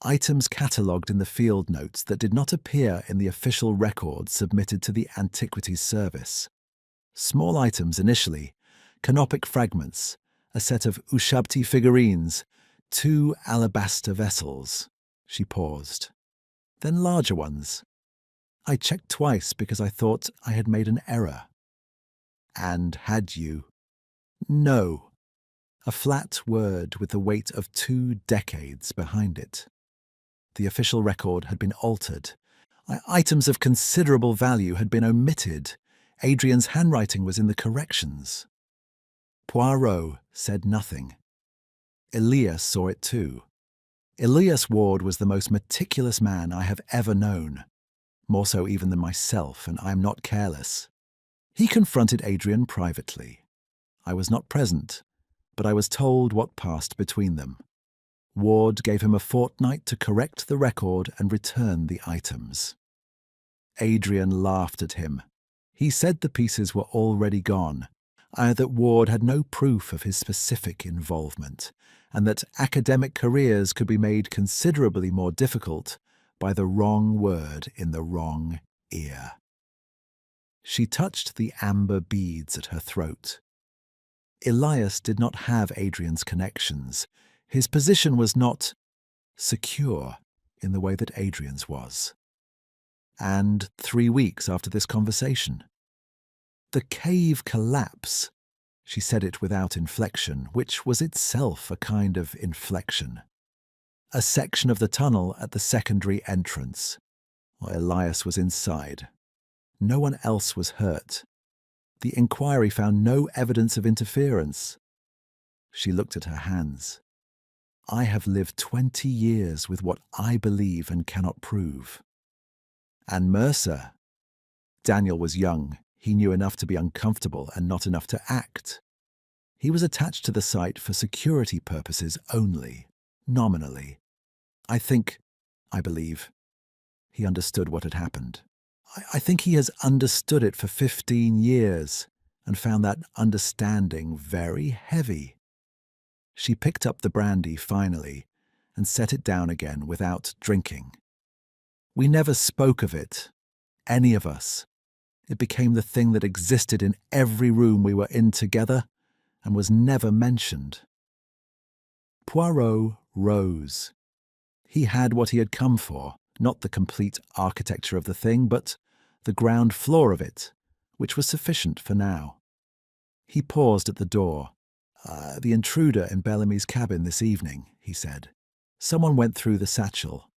"Items catalogued in the field notes that did not appear in the official records submitted to the Antiquities Service. Small items initially, canopic fragments, a set of Ushabti figurines, 2 alabaster vessels." She paused. "Then larger ones. I checked twice because I thought I had made an error." "And had you?" "No." A flat word with the weight of 2 decades behind it. The official record had been altered. Items of considerable value had been omitted. Adrian's handwriting was in the corrections. Poirot said nothing. Elias saw it too. Elias Ward was the most meticulous man I have ever known, more so even than myself, and I am not careless. He confronted Adrian privately. I was not present, but I was told what passed between them. Ward gave him a fortnight to correct the record and return the items. Adrian laughed at him. He said the pieces were already gone, that Ward had no proof of his specific involvement, and that academic careers could be made considerably more difficult by the wrong word in the wrong ear. She touched the amber beads at her throat. Elias did not have Adrian's connections. His position was not secure in the way that Adrian's was. And 3 weeks after this conversation, the cave collapse. She said it without inflection, which was itself a kind of inflection. A section of the tunnel at the secondary entrance. Elias was inside. No one else was hurt. The inquiry found no evidence of interference. She looked at her hands. I have lived 20 years with what I believe and cannot prove. And Mercer. Daniel was young. He knew enough to be uncomfortable and not enough to act. He was attached to the site for security purposes only, nominally. I believe, he understood what had happened. I think he has understood it for 15 years, and found that understanding very heavy. She picked up the brandy finally and set it down again without drinking. We never spoke of it, any of us. It became the thing that existed in every room we were in together and was never mentioned. Poirot rose. He had what he had come for, not the complete architecture of the thing, but the ground floor of it, which was sufficient for now. He paused at the door. The intruder in Bellamy's cabin this evening," he said. "Someone went through the satchel.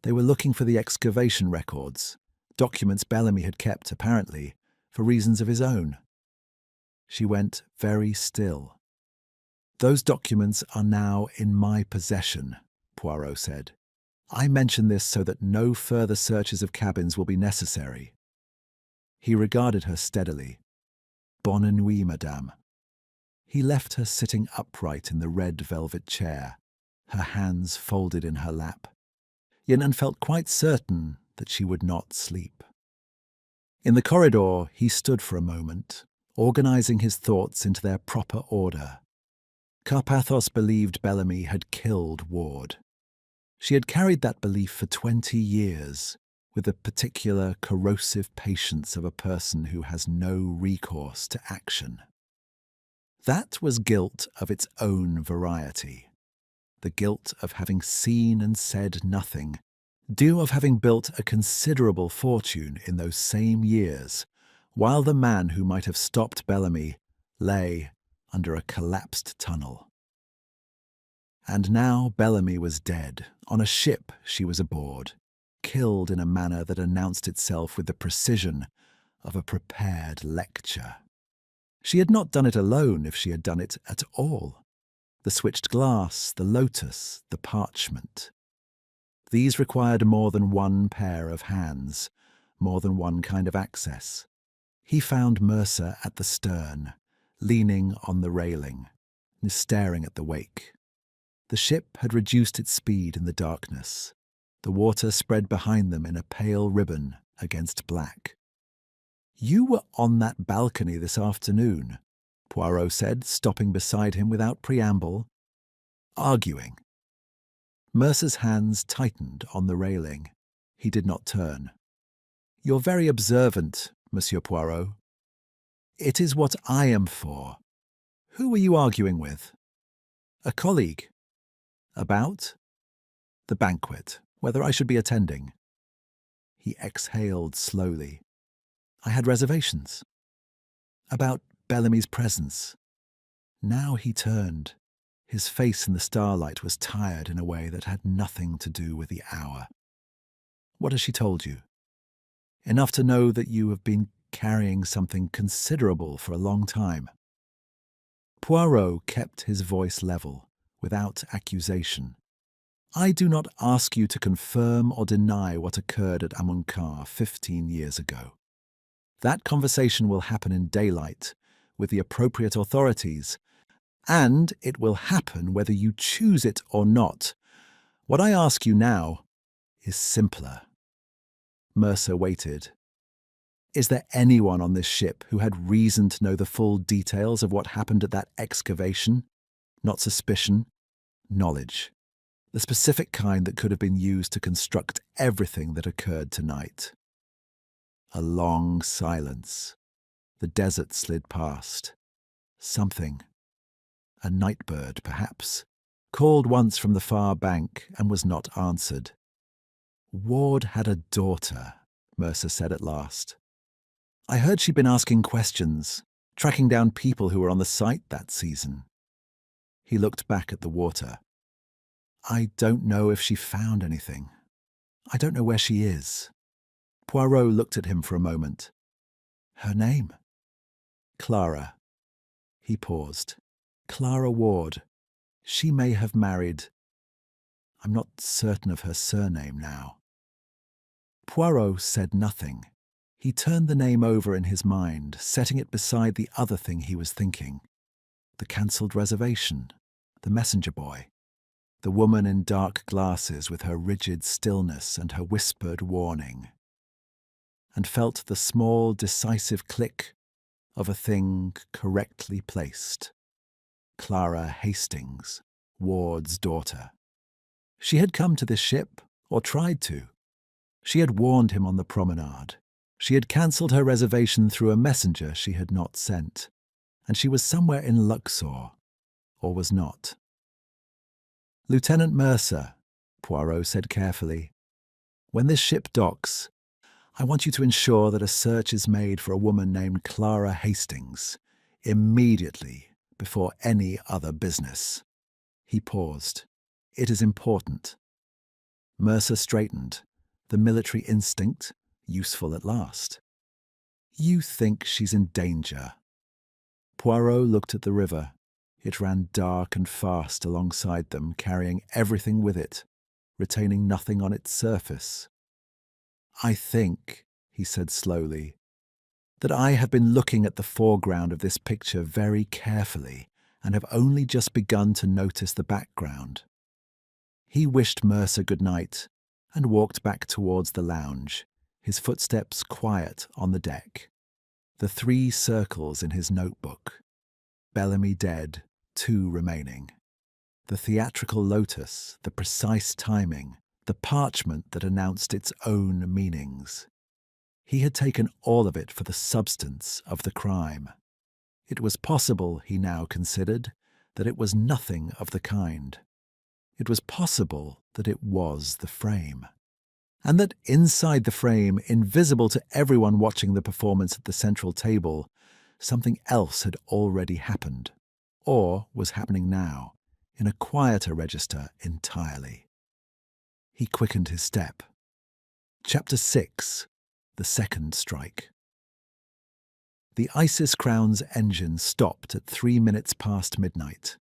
They were looking for the excavation records, documents Bellamy had kept, apparently, for reasons of his own." She went very still. "Those documents are now in my possession," Poirot said. "I mention this so that no further searches of cabins will be necessary." He regarded her steadily. "Bonne nuit, madame." He left her sitting upright in the red velvet chair, her hands folded in her lap, and felt quite certain that she would not sleep. In the corridor, he stood for a moment, organizing his thoughts into their proper order. Carpathos believed Bellamy had killed Ward. She had carried that belief for 20 years, with the particular corrosive patience of a person who has no recourse to action. That was guilt of its own variety. The guilt of having seen and said nothing, due of having built a considerable fortune in those same years, while the man who might have stopped Bellamy lay under a collapsed tunnel. And now Bellamy was dead, on a ship she was aboard, killed in a manner that announced itself with the precision of a prepared lecture. She had not done it alone if she had done it at all. The switched glass, the lotus, the parchment. These required more than one pair of hands, more than one kind of access. He found Mercer at the stern, leaning on the railing, staring at the wake. The ship had reduced its speed in the darkness. The water spread behind them in a pale ribbon against black. "You were on that balcony this afternoon," Poirot said, stopping beside him without preamble. "Arguing." Mercer's hands tightened on the railing. He did not turn. "You're very observant, Monsieur Poirot." "It is what I am for." "Who were you arguing with?" "A colleague." "About?" "The banquet, whether I should be attending." He exhaled slowly. "I had reservations." "About Bellamy's presence." Now he turned. His face in the starlight was tired in a way that had nothing to do with the hour. "What has she told you?" "Enough to know that you have been carrying something considerable for a long time." Poirot kept his voice level, without accusation. "I do not ask you to confirm or deny what occurred at Amonkar 15 years ago. That conversation will happen in daylight, with the appropriate authorities, and it will happen whether you choose it or not. What I ask you now is simpler." Mercer waited. "Is there anyone on this ship who had reason to know the full details of what happened at that excavation? Not suspicion, knowledge. The specific kind that could have been used to construct everything that occurred tonight." A long silence. The desert slid past. Something, a nightbird perhaps, called once from the far bank and was not answered. "Ward had a daughter," Mercer said at last. "I heard she'd been asking questions, tracking down people who were on the site that season." He looked back at the water. "I don't know if she found anything. I don't know where she is." Poirot looked at him for a moment. "Her name?" "Clara." He paused. "Clara Ward. She may have married. I'm not certain of her surname now." Poirot said nothing. He turned the name over in his mind, setting it beside the other thing he was thinking. The cancelled reservation, the messenger boy, the woman in dark glasses with her rigid stillness and her whispered warning, and felt the small, decisive click of a thing correctly placed. Clara Hastings, Ward's daughter. She had come to this ship, or tried to. She had warned him on the promenade. She had cancelled her reservation through a messenger she had not sent, and she was somewhere in Luxor, or was not. "Lieutenant Mercer," Poirot said carefully, "when this ship docks, I want you to ensure that a search is made for a woman named Clara Hastings, immediately, before any other business." He paused. "It is important." Mercer straightened, the military instinct useful at last. "You think she's in danger." Poirot looked at the river. It ran dark and fast alongside them, carrying everything with it, retaining nothing on its surface. "I think," he said slowly, "that I have been looking at the foreground of this picture very carefully and have only just begun to notice the background." He wished Mercer good night and walked back towards the lounge, his footsteps quiet on the deck. The 3 circles in his notebook. Bellamy dead, 2 remaining. The theatrical lotus, the precise timing, the parchment that announced its own meanings. He had taken all of it for the substance of the crime. It was possible, he now considered, that it was nothing of the kind. It was possible that it was the frame. And that inside the frame, invisible to everyone watching the performance at the central table, something else had already happened, or was happening now, in a quieter register entirely. He quickened his step. Chapter 6. The Second Strike. The Isis Crown's engine stopped at 3 minutes past midnight.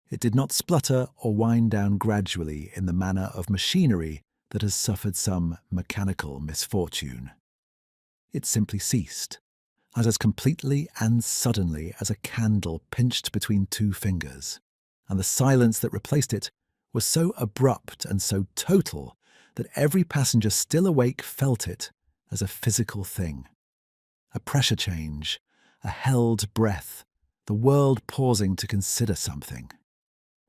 It did not splutter or wind down gradually in the manner of machinery that has suffered some mechanical misfortune. It simply ceased, as completely and suddenly as a candle pinched between 2 fingers, and the silence that replaced it was so abrupt and so total that every passenger still awake felt it as a physical thing. A pressure change, a held breath, the world pausing to consider something.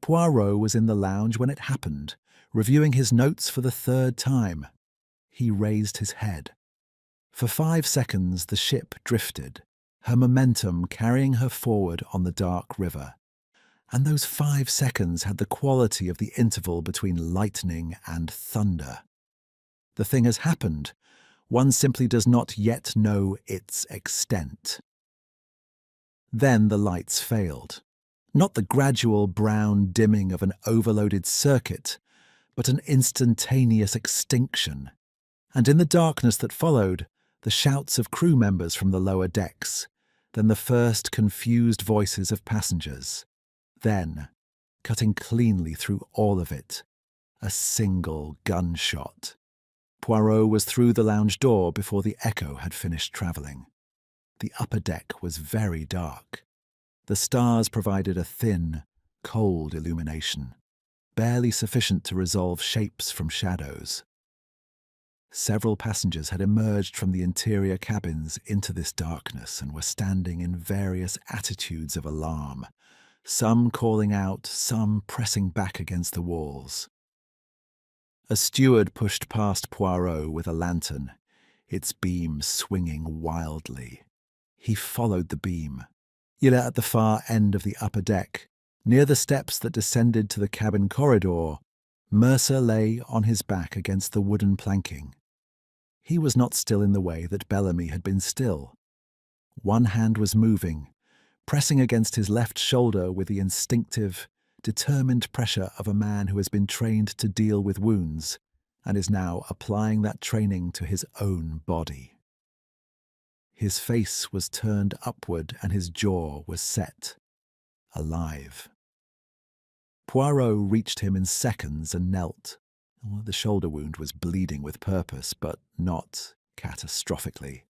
Poirot was in the lounge when it happened, reviewing his notes for the 3rd time. He raised his head. For 5 seconds the ship drifted, her momentum carrying her forward on the dark river. And those 5 seconds had the quality of the interval between lightning and thunder. The thing has happened. One simply does not yet know its extent. Then the lights failed. Not the gradual brown dimming of an overloaded circuit, but an instantaneous extinction. And in the darkness that followed, the shouts of crew members from the lower decks, then the first confused voices of passengers. Then, cutting cleanly through all of it, a single gunshot. Poirot was through the lounge door before the echo had finished travelling. The upper deck was very dark. The stars provided a thin, cold illumination, barely sufficient to resolve shapes from shadows. Several passengers had emerged from the interior cabins into this darkness and were standing in various attitudes of alarm, some calling out, some pressing back against the walls. A steward pushed past Poirot with a lantern, its beam swinging wildly. He followed the beam. Yet at the far end of the upper deck, near the steps that descended to the cabin corridor, Mercer lay on his back against the wooden planking. He was not still in the way that Bellamy had been still. One hand was moving, pressing against his left shoulder with the instinctive, determined pressure of a man who has been trained to deal with wounds and is now applying that training to his own body. His face was turned upward and his jaw was set, alive. Poirot reached him in seconds and knelt. The shoulder wound was bleeding with purpose, but not catastrophically.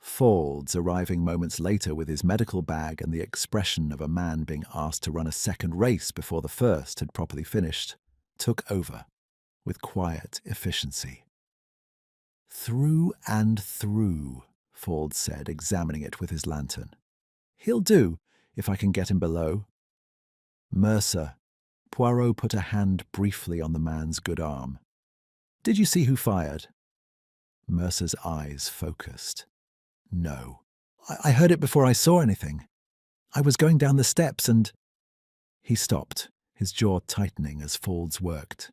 Faulds, arriving moments later with his medical bag and the expression of a man being asked to run a second race before the first had properly finished, took over with quiet efficiency. Through and through, Ford said, examining it with his lantern. "He'll do, if I can get him below." "Mercer." Poirot put a hand briefly on the man's good arm. "Did you see who fired?" Mercer's eyes focused. "No. I heard it before I saw anything. I was going down the steps and—" He stopped, his jaw tightening as Ford's worked.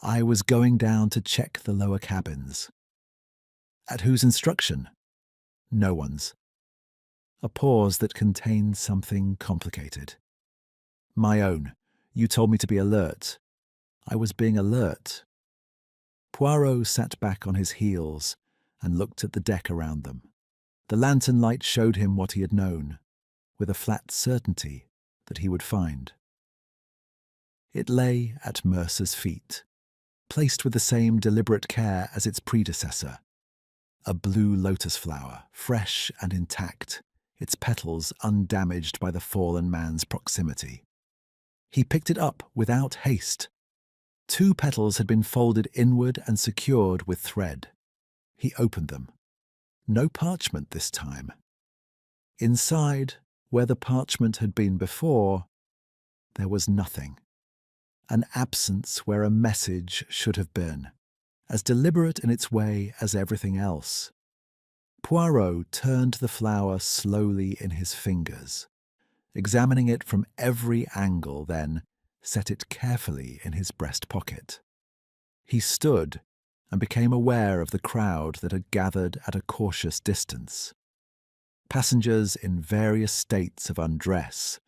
"I was going down to check the lower cabins." "At whose instruction?" "No one's." A pause that contained something complicated. "My own. You told me to be alert. I was being alert." Poirot sat back on his heels and looked at the deck around them. The lantern light showed him what he had known, with a flat certainty that he would find. It lay at Mercer's feet, placed with the same deliberate care as its predecessor. A blue lotus flower, fresh and intact, its petals undamaged by the fallen man's proximity. He picked it up without haste. 2 petals had been folded inward and secured with thread. He opened them. No parchment this time. Inside, where the parchment had been before, there was nothing. An absence where a message should have been, as deliberate in its way as everything else. Poirot turned the flower slowly in his fingers, examining it from every angle, then set it carefully in his breast pocket. He stood and became aware of the crowd that had gathered at a cautious distance. Passengers in various states of undress,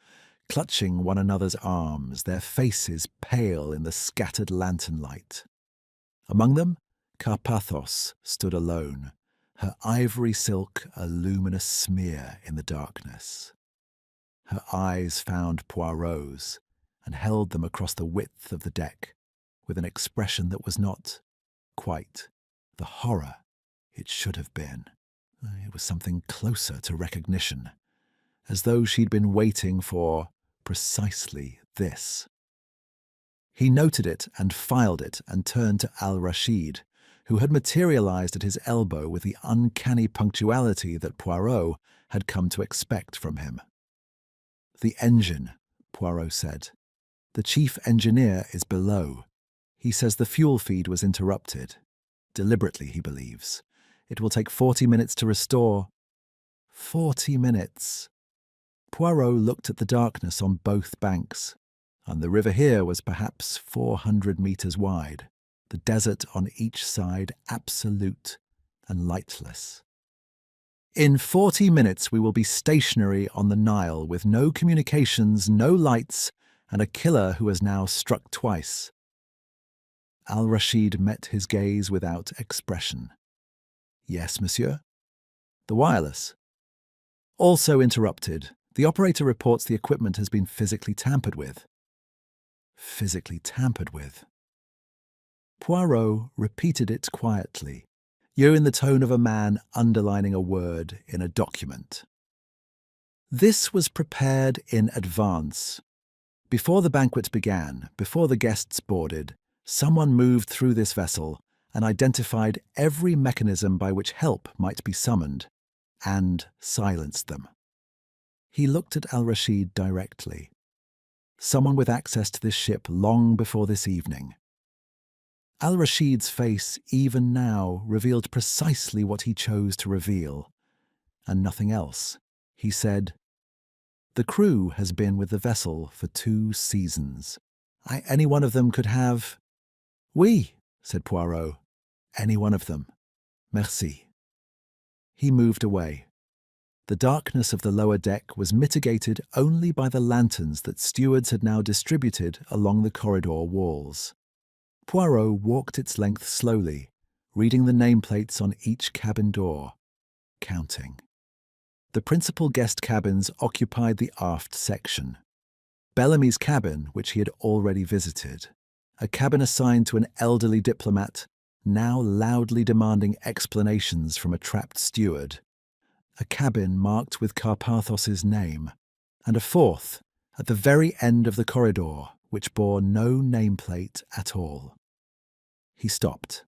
clutching one another's arms, their faces pale in the scattered lantern light. Among them, Carpathos stood alone, her ivory silk a luminous smear in the darkness. Her eyes found Poirot's and held them across the width of the deck with an expression that was not quite the horror it should have been. It was something closer to recognition, as though she'd been waiting for precisely this. He noted it and filed it and turned to Al-Rashid, who had materialized at his elbow with the uncanny punctuality that Poirot had come to expect from him. "The engine," Poirot said. "The chief engineer is below. He says the fuel feed was interrupted. Deliberately, he believes. It will take 40 minutes to restore." 40 minutes. Poirot looked at the darkness on both banks, and the river here was perhaps 400 meters wide, the desert on each side absolute and lightless. "In 40 minutes we will be stationary on the Nile with no communications, no lights, and a killer who has now struck twice." Al-Rashid met his gaze without expression. "Yes, monsieur?" "The wireless." "Also interrupted. The operator reports the equipment has been physically tampered with." "Physically tampered with?" Poirot repeated it quietly, in the tone of a man underlining a word in a document. "This was prepared in advance. Before the banquet began, before the guests boarded, someone moved through this vessel and identified every mechanism by which help might be summoned, and silenced them." He looked at Al-Rashid directly. "Someone with access to this ship long before this evening." Al-Rashid's face, even now, revealed precisely what he chose to reveal, and nothing else. He said, "The crew has been with the vessel for 2 seasons. Any one of them could have—" "Oui," said Poirot. "Any one of them. Merci." He moved away. The darkness of the lower deck was mitigated only by the lanterns that stewards had now distributed along the corridor walls. Poirot walked its length slowly, reading the nameplates on each cabin door, counting. The principal guest cabins occupied the aft section. Bellamy's cabin, which he had already visited, a cabin assigned to an elderly diplomat, now loudly demanding explanations from a trapped steward, a cabin marked with Carpathos's name, and a 4th, at the very end of the corridor, which bore no nameplate at all. He stopped.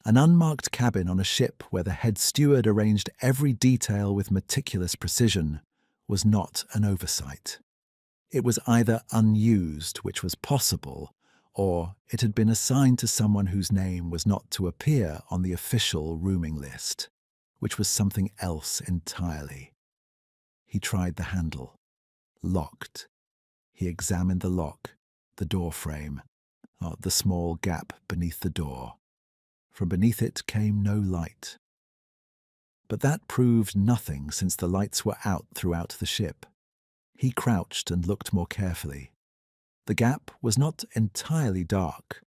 An unmarked cabin on a ship where the head steward arranged every detail with meticulous precision was not an oversight. It was either unused, which was possible, or it had been assigned to someone whose name was not to appear on the official rooming list, which was something else entirely. He tried the handle. Locked. He examined the lock, the door frame, the small gap beneath the door. From beneath it came no light. But that proved nothing since the lights were out throughout the ship. He crouched and looked more carefully. The gap was not entirely dark.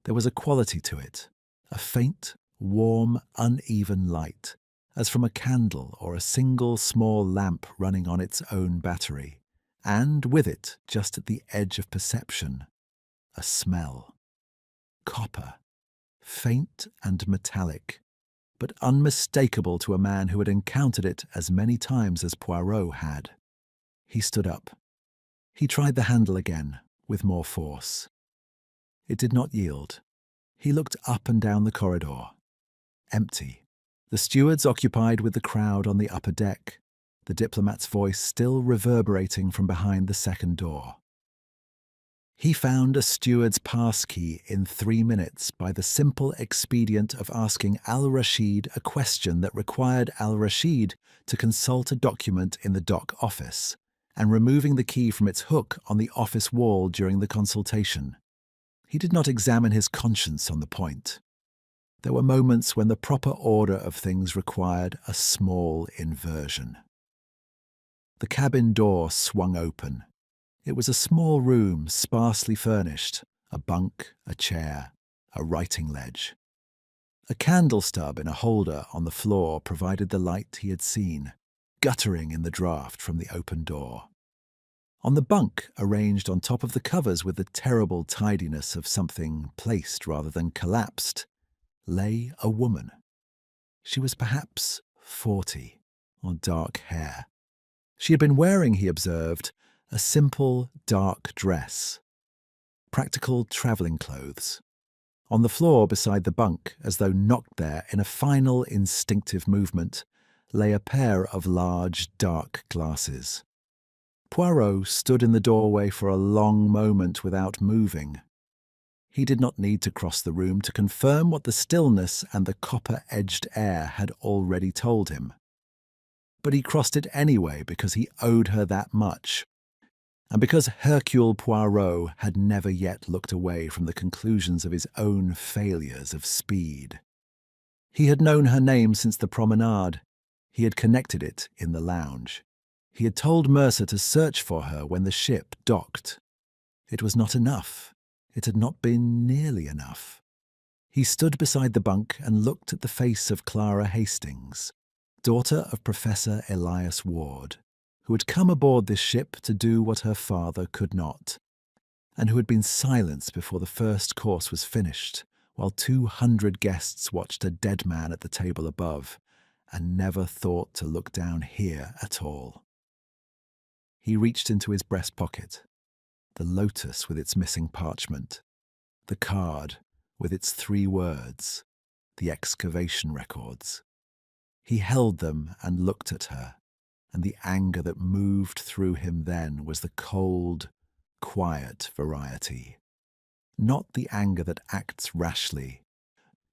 There was a quality to it, a faint, warm, uneven light, as from a candle or a single small lamp running on its own battery, and with it, just at the edge of perception, a smell. Copper. Faint and metallic, but unmistakable to a man who had encountered it as many times as Poirot had. He stood up. He tried the handle again, with more force. It did not yield. He looked up and down the corridor. Empty. The stewards occupied with the crowd on the upper deck, the diplomat's voice still reverberating from behind the second door. He found a steward's pass key in 3 minutes by the simple expedient of asking Al-Rashid a question that required Al-Rashid to consult a document in the dock office, and removing the key from its hook on the office wall during the consultation. He did not examine his conscience on the point. There were moments when the proper order of things required a small inversion. The cabin door swung open. It was a small room, sparsely furnished, a bunk, a chair, a writing ledge. A candle stub in a holder on the floor provided the light he had seen, guttering in the draught from the open door. On the bunk, arranged on top of the covers with the terrible tidiness of something placed rather than collapsed, lay a woman. She was perhaps 40, on dark hair. She had been wearing, he observed, a simple, dark dress. Practical travelling clothes. On the floor beside the bunk, as though knocked there in a final instinctive movement, lay a pair of large, dark glasses. Poirot stood in the doorway for a long moment without moving. He did not need to cross the room to confirm what the stillness and the copper-edged air had already told him. But he crossed it anyway because he owed her that much, and because Hercule Poirot had never yet looked away from the conclusions of his own failures of speed. He had known her name since the promenade. He had connected it in the lounge. He had told Mercer to search for her when the ship docked. It was not enough. It had not been nearly enough. He stood beside the bunk and looked at the face of Clara Hastings, daughter of Professor Elias Ward, who had come aboard this ship to do what her father could not, and who had been silenced before the first course was finished, while 200 guests watched a dead man at the table above, and never thought to look down here at all. He reached into his breast pocket, the lotus with its missing parchment, the card with its 3 words, the excavation records. He held them and looked at her, and the anger that moved through him then was the cold, quiet variety. Not the anger that acts rashly,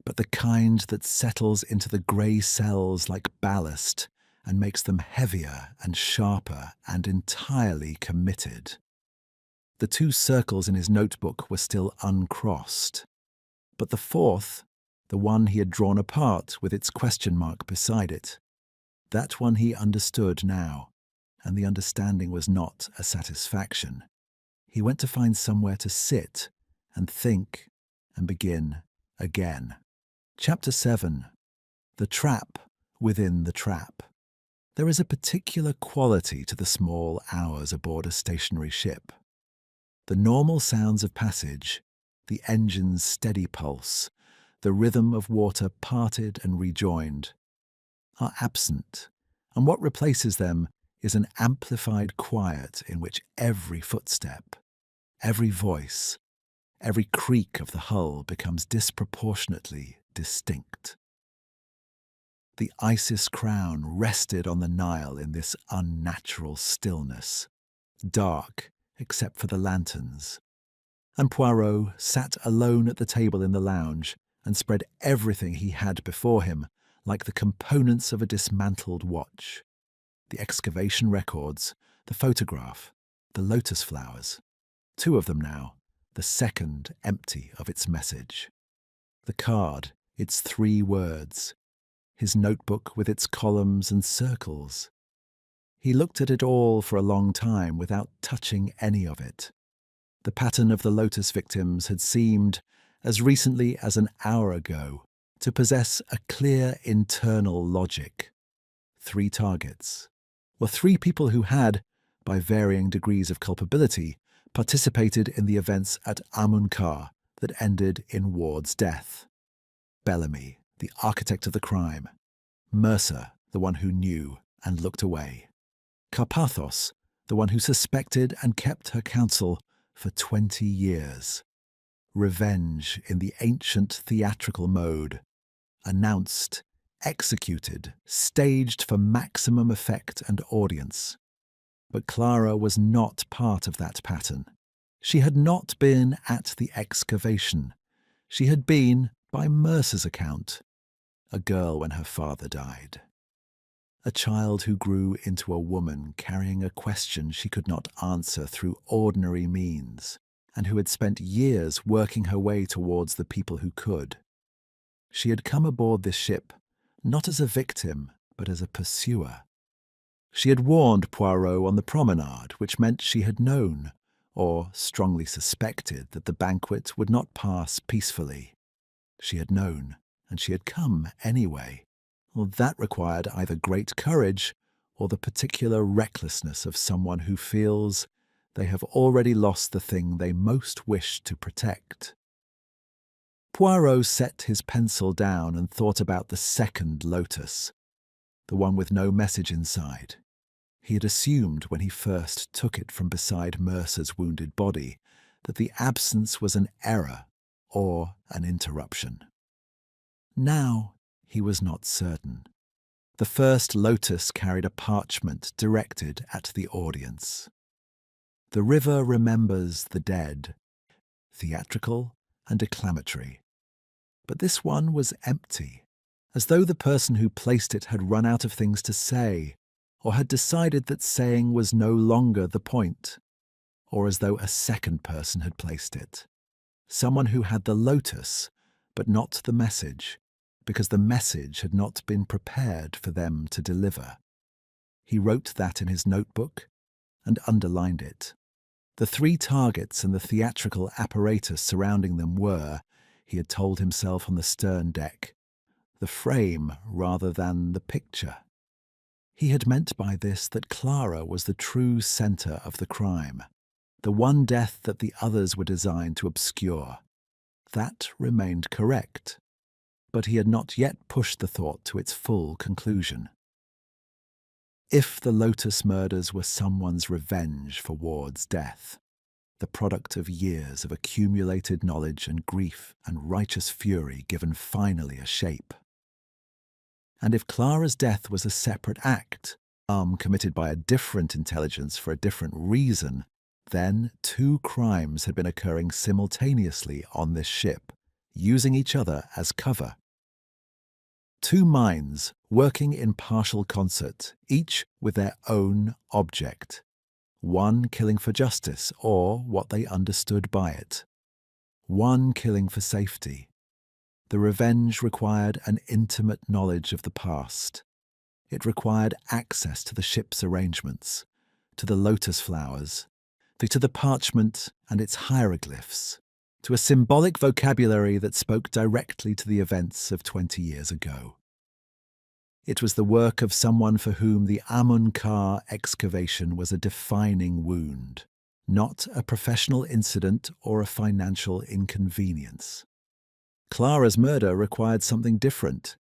but the kind that settles into the grey cells like ballast and makes them heavier and sharper and entirely committed. The 2 circles in his notebook were still uncrossed, but the 4th, the one he had drawn apart with its question mark beside it, that one he understood now, and the understanding was not a satisfaction. He went to find somewhere to sit and think and begin again. Chapter 7. The Trap Within the Trap. There is a particular quality to the small hours aboard a stationary ship. The normal sounds of passage, the engine's steady pulse, the rhythm of water parted and rejoined, are absent, and what replaces them is an amplified quiet in which every footstep, every voice, every creak of the hull becomes disproportionately distinct. The Isis crown rested on the Nile in this unnatural stillness, dark except for the lanterns, and Poirot sat alone at the table in the lounge and spread everything he had before him like the components of a dismantled watch. The excavation records, the photograph, the lotus flowers. 2 of them now, the second empty of its message. The card, its 3 words. His notebook with its columns and circles. He looked at it all for a long time without touching any of it. The pattern of the lotus victims had seemed, as recently as an hour ago, to possess a clear internal logic. 3 targets, or 3 people who had, by varying degrees of culpability, participated in the events at Amun-Ka that ended in Ward's death. Bellamy, the architect of the crime. Mercer, the one who knew and looked away. Carpathos, the one who suspected and kept her counsel for 20 years. Revenge in the ancient theatrical mode. Announced, executed, staged for maximum effect and audience. But Clara was not part of that pattern. She had not been at the excavation. She had been, by Mercer's account, a girl when her father died. A child who grew into a woman carrying a question she could not answer through ordinary means, and who had spent years working her way towards the people who could. She had come aboard this ship not as a victim, but as a pursuer. She had warned Poirot on the promenade, which meant she had known, or strongly suspected, that the banquet would not pass peacefully. She had known, and she had come anyway. Well, that required either great courage or the particular recklessness of someone who feels they have already lost the thing they most wish to protect. Poirot set his pencil down and thought about the second lotus, the one with no message inside. He had assumed when he first took it from beside Mercer's wounded body that the absence was an error or an interruption. Now he was not certain. The first lotus carried a parchment directed at the audience. The river remembers the dead, theatrical and declamatory. But this one was empty, as though the person who placed it had run out of things to say, or had decided that saying was no longer the point, or as though a second person had placed it. Someone who had the lotus, but not the message, because the message had not been prepared for them to deliver. He wrote that in his notebook and underlined it. The 3 targets and the theatrical apparatus surrounding them were, he had told himself on the stern deck, the frame rather than the picture. He had meant by this that Clara was the true centre of the crime, the one death that the others were designed to obscure. That remained correct, but he had not yet pushed the thought to its full conclusion. If the Lotus murders were someone's revenge for Ward's death, the product of years of accumulated knowledge and grief and righteous fury given finally a shape. And if Clara's death was a separate act, committed by a different intelligence for a different reason, then 2 crimes had been occurring simultaneously on this ship, using each other as cover. 2 minds working in partial concert, each with their own object. One killing for justice, or what they understood by it. One killing for safety. The revenge required an intimate knowledge of the past. It required access to the ship's arrangements, to the lotus flowers, to the parchment and its hieroglyphs, to a symbolic vocabulary that spoke directly to the events of 20 years ago. It was the work of someone for whom the Amun-Ka excavation was a defining wound, not a professional incident or a financial inconvenience. Clara's murder required something different.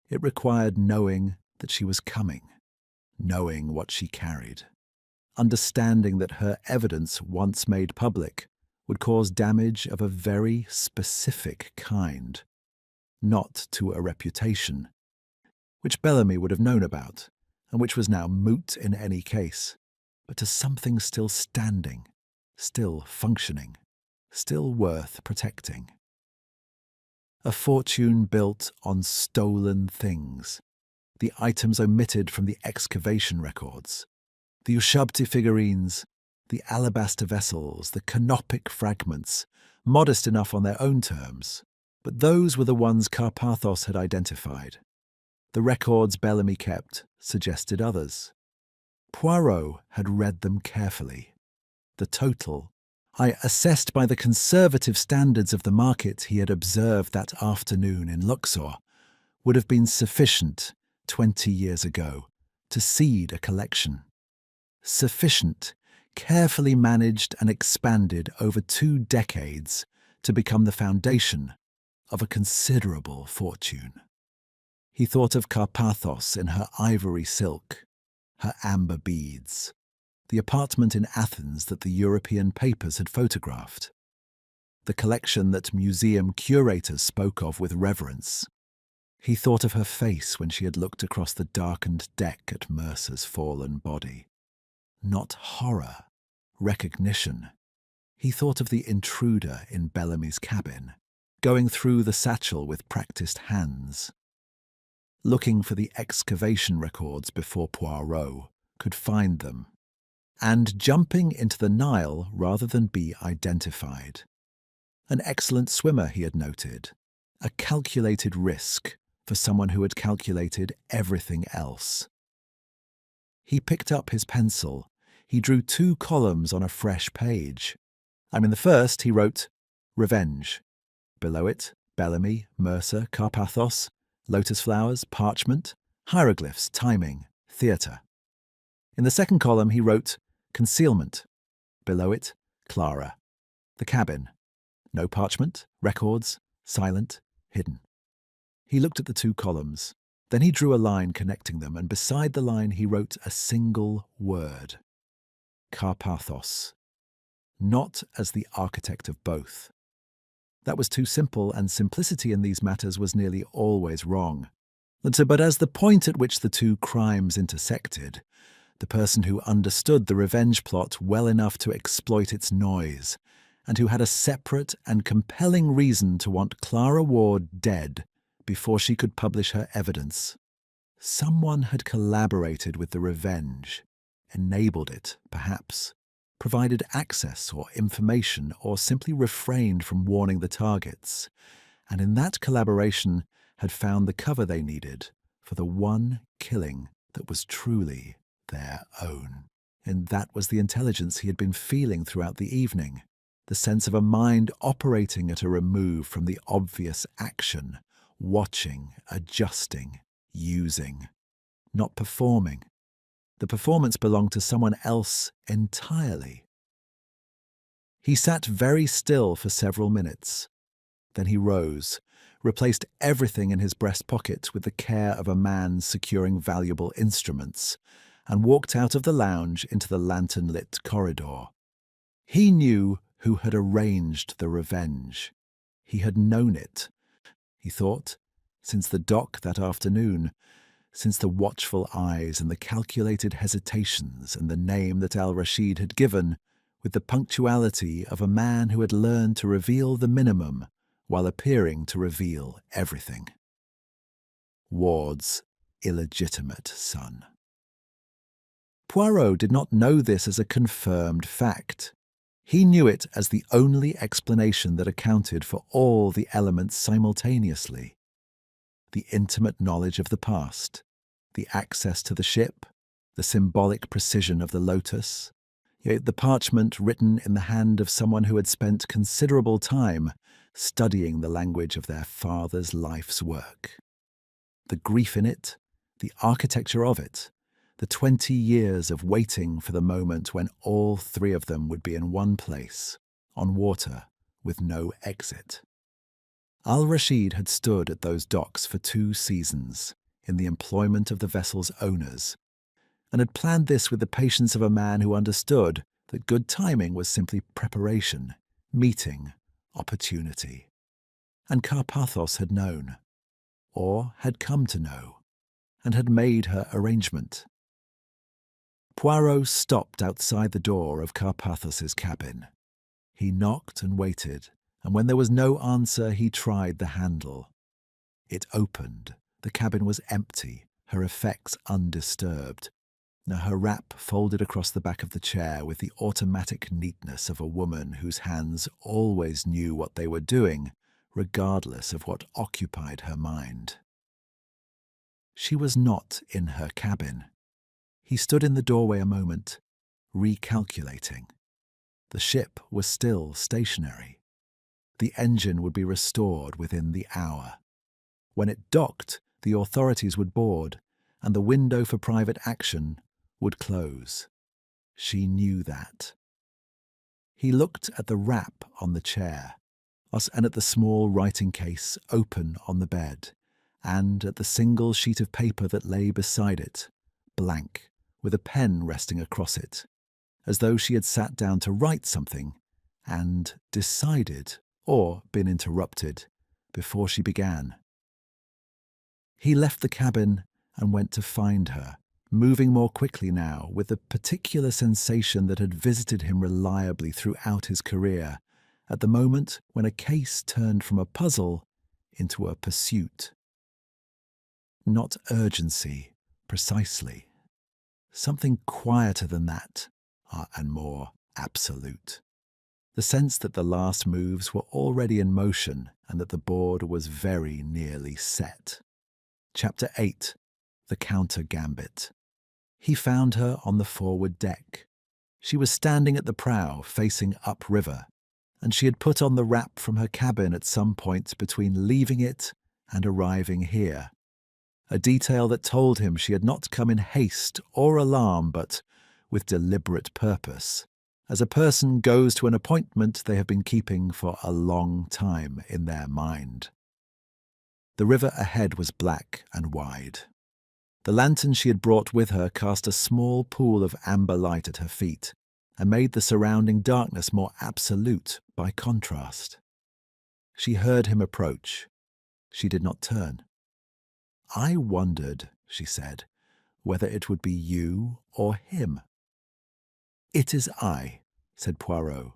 It required knowing that she was coming, knowing what she carried, understanding that her evidence, once made public, would cause damage of a very specific kind. not to a reputation, which Bellamy would have known about, and which was now moot in any case, but to something still standing, still functioning, still worth protecting. A fortune built on stolen things, the items omitted from the excavation records, the Ushabti figurines, the alabaster vessels, the canopic fragments, modest enough on their own terms, but those were the ones Carpathos had identified. The records Bellamy kept suggested others. Poirot had read them carefully. The total, assessed by the conservative standards of the market he had observed that afternoon in Luxor, would have been sufficient 20 years ago to seed a collection. Sufficient, carefully managed and expanded over 2 decades to become the foundation of a considerable fortune. He thought of Carpathos in her ivory silk, her amber beads, the apartment in Athens that the European papers had photographed, the collection that museum curators spoke of with reverence. He thought of her face when she had looked across the darkened deck at Mercer's fallen body. Not horror, recognition. He thought of the intruder in Bellamy's cabin, going through the satchel with practiced hands, looking for the excavation records before Poirot could find them, and jumping into the Nile rather than be identified. An excellent swimmer, he had noted, a calculated risk for someone who had calculated everything else. He picked up his pencil. He drew 2 columns on a fresh page. In the first he wrote, Revenge. Below it, Bellamy, Mercer, Carpathos, lotus flowers, parchment, hieroglyphs, timing, theatre. In the second column he wrote, Concealment. Below it, Clara. The cabin. No parchment, records, silent, hidden. He looked at the 2 columns. Then he drew a line connecting them, and beside the line he wrote a single word. Carpathos. Not as the architect of both. That was too simple, and simplicity in these matters was nearly always wrong. But as the point at which the 2 crimes intersected, the person who understood the revenge plot well enough to exploit its noise, and who had a separate and compelling reason to want Clara Ward dead before she could publish her evidence. Someone had collaborated with the revenge, enabled it, perhaps, provided access or information, or simply refrained from warning the targets, and in that collaboration had found the cover they needed for the one killing that was truly their own. And that was the intelligence he had been feeling throughout the evening, the sense of a mind operating at a remove from the obvious action, watching, adjusting, using, not performing. The performance belonged to someone else entirely. He sat very still for several minutes. Then he rose, replaced everything in his breast pocket with the care of a man securing valuable instruments, and walked out of the lounge into the lantern-lit corridor. He knew who had arranged the revenge. He had known it, he thought, since the dock that afternoon, since the watchful eyes and the calculated hesitations and the name that Al-Rashid had given, with the punctuality of a man who had learned to reveal the minimum while appearing to reveal everything. Ward's illegitimate son. Poirot did not know this as a confirmed fact. He knew it as the only explanation that accounted for all the elements simultaneously. The intimate knowledge of the past, the access to the ship, the symbolic precision of the lotus, yet the parchment written in the hand of someone who had spent considerable time studying the language of their father's life's work. The grief in it, the architecture of it, the 20 years of waiting for the moment when all 3 of them would be in one place, on water, with no exit. Al-Rashid had stood at those docks for 2 seasons, in the employment of the vessel's owners, and had planned this with the patience of a man who understood that good timing was simply preparation, meeting, opportunity. And Carpathos had known. or had come to know, and had made her arrangement. Poirot stopped outside the door of Carpathos's cabin. He knocked and waited, and when there was no answer, he tried the handle. It opened. The cabin was empty, her effects undisturbed. Her wrap folded across the back of the chair with the automatic neatness of a woman whose hands always knew what they were doing, regardless of what occupied her mind. She was not in her cabin. He stood in the doorway a moment, recalculating. The ship was still stationary. The engine would be restored within the hour. When it docked, the authorities would board, and the window for private action would close. She knew that. He looked at the wrap on the chair, and at the small writing case open on the bed, and at the single sheet of paper that lay beside it, blank, with a pen resting across it, as though she had sat down to write something and decided, or been interrupted, before she began. He left the cabin and went to find her, moving more quickly now, with the particular sensation that had visited him reliably throughout his career, at the moment when a case turned from a puzzle into a pursuit. Not urgency, precisely. Something quieter than that, and more absolute. The sense that the last moves were already in motion and that the board was very nearly set. Chapter 8. The Counter Gambit. He found her on the forward deck. She was standing at the prow, facing upriver, and she had put on the wrap from her cabin at some point between leaving it and arriving here. A detail that told him she had not come in haste or alarm, but with deliberate purpose, as a person goes to an appointment they have been keeping for a long time in their mind. The river ahead was black and wide. The lantern she had brought with her cast a small pool of amber light at her feet and made the surrounding darkness more absolute by contrast. She heard him approach. She did not turn. "I wondered," she said, "whether it would be you or him." "It is I," said Poirot.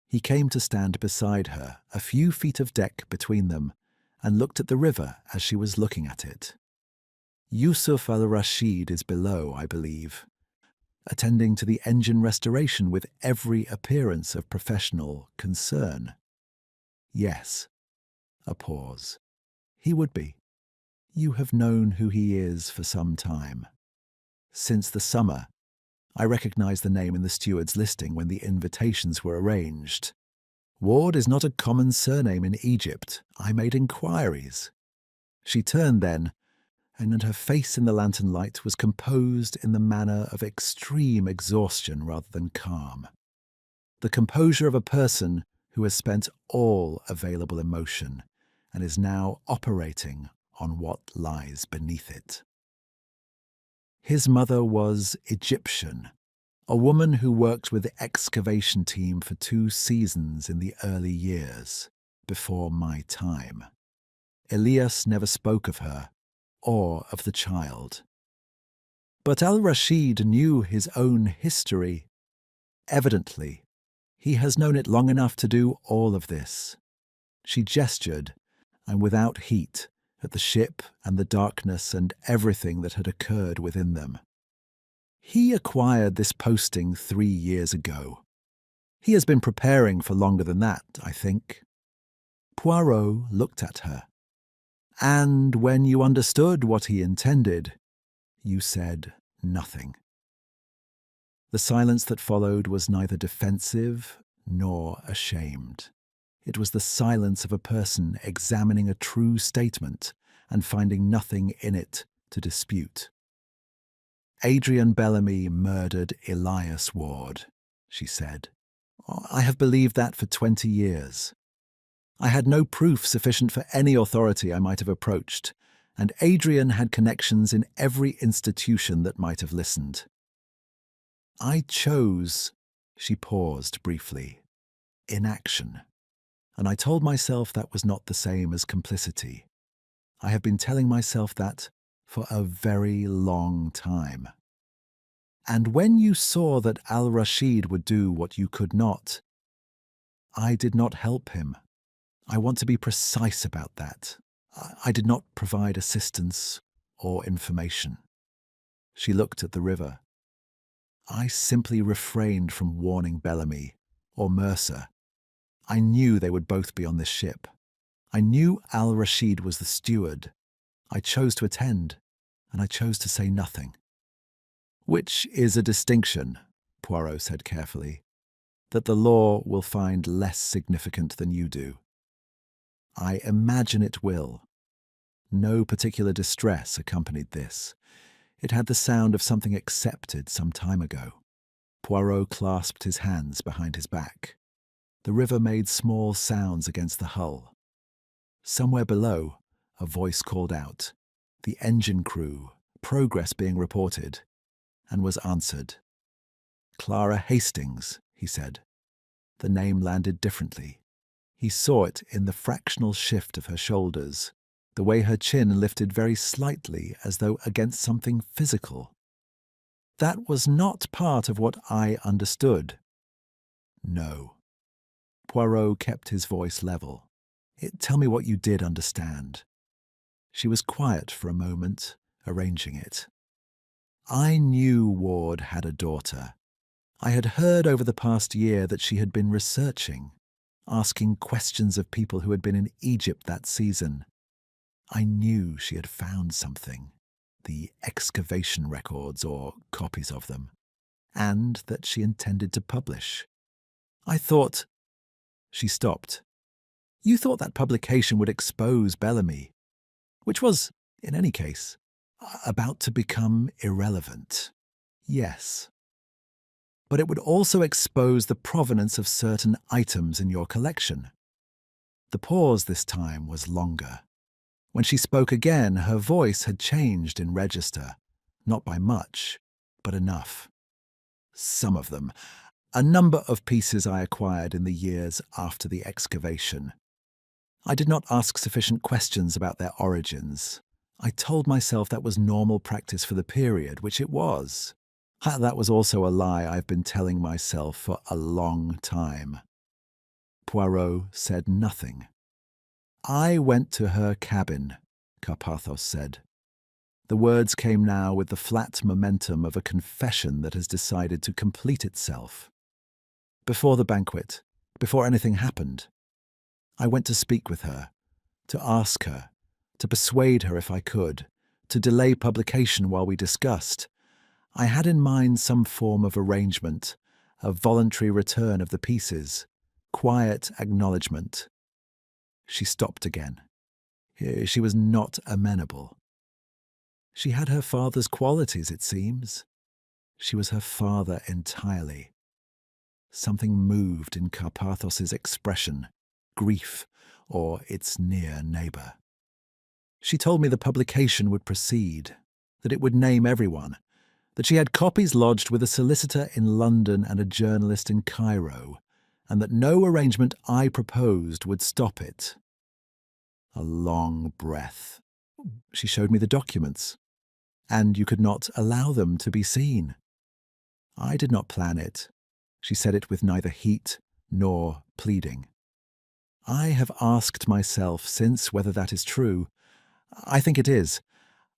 He came to stand beside her, a few feet of deck between them, and looked at the river as she was looking at it. "Yusuf al-Rashid is below, I believe, attending to the engine restoration with every appearance of professional concern." "Yes." A pause. "He would be. You have known who he is for some time." "Since the summer. I recognized the name in the steward's listing when the invitations were arranged. Ward is not a common surname in Egypt. I made inquiries." She turned then, and her face in the lantern light was composed in the manner of extreme exhaustion rather than calm. The composure of a person who has spent all available emotion and is now operating on what lies beneath it. His mother was Egyptian, a woman who worked with the excavation team for 2 seasons in the early years, before my time. Elias never spoke of her, or of the child. But al-Rashid knew his own history. Evidently, he has known it long enough to do all of this. She gestured, and without heat, at the ship and the darkness and everything that had occurred within them. "He acquired this posting 3 years ago. He has been preparing for longer than that, I think." Poirot looked at her. "And when you understood what he intended, you said nothing." The silence that followed was neither defensive nor ashamed. It was the silence of a person examining a true statement and finding nothing in it to dispute. "Adrian Bellamy murdered Elias Ward," she said. "I have believed that for 20 years. I had no proof sufficient for any authority I might have approached, and Adrian had connections in every institution that might have listened. I chose," she paused briefly, "inaction, and I told myself that was not the same as complicity. I have been telling myself that for a very long time. And when you saw that Al-Rashid would do what you could not, I did not help him. I want to be precise about that. I did not provide assistance or information. She looked at the river. I simply refrained from warning Bellamy or Mercer. I knew they would both be on this ship. I knew Al-Rashid was the steward. I chose to attend, and I chose to say nothing. Which is a distinction, Poirot said carefully, that the law will find less significant than you do. I imagine it will. No particular distress accompanied this. It had the sound of something accepted some time ago. Poirot clasped his hands behind his back. The river made small sounds against the hull. Somewhere below, a voice called out, "The engine crew, progress being reported," and was answered. "Clara Hastings," he said. The name landed differently. He saw it in the fractional shift of her shoulders, the way her chin lifted very slightly as though against something physical. That was not part of what I understood. No. Poirot kept his voice level. Tell me what you did understand. She was quiet for a moment, arranging it. I knew Ward had a daughter. I had heard over the past year that she had been researching, asking questions of people who had been in Egypt that season. I knew she had found something, the excavation records or copies of them, and that she intended to publish. I thought... She stopped. You thought that publication would expose Bellamy, which was, in any case, about to become irrelevant. Yes. But it would also expose the provenance of certain items in your collection. The pause this time was longer. When she spoke again, her voice had changed in register, not by much, but enough. Some of them, a number of pieces I acquired in the years after the excavation. I did not ask sufficient questions about their origins. I told myself that was normal practice for the period, which it was. That was also a lie I've been telling myself for a long time. Poirot said nothing. I went to her cabin, Carpathos said. The words came now with the flat momentum of a confession that has decided to complete itself. Before the banquet, before anything happened, I went to speak with her, to ask her, to persuade her if I could, to delay publication while we discussed. I had in mind some form of arrangement, a voluntary return of the pieces, quiet acknowledgement. She stopped again. She was not amenable. She had her father's qualities, it seems. She was her father entirely. Something moved in Carpathos's expression, grief, or its near neighbour. She told me the publication would proceed, that it would name everyone, that she had copies lodged with a solicitor in London and a journalist in Cairo, and that no arrangement I proposed would stop it. A long breath. She showed me the documents, and you could not allow them to be seen. I did not plan it. She said it with neither heat nor pleading. I have asked myself since whether that is true. I think it is.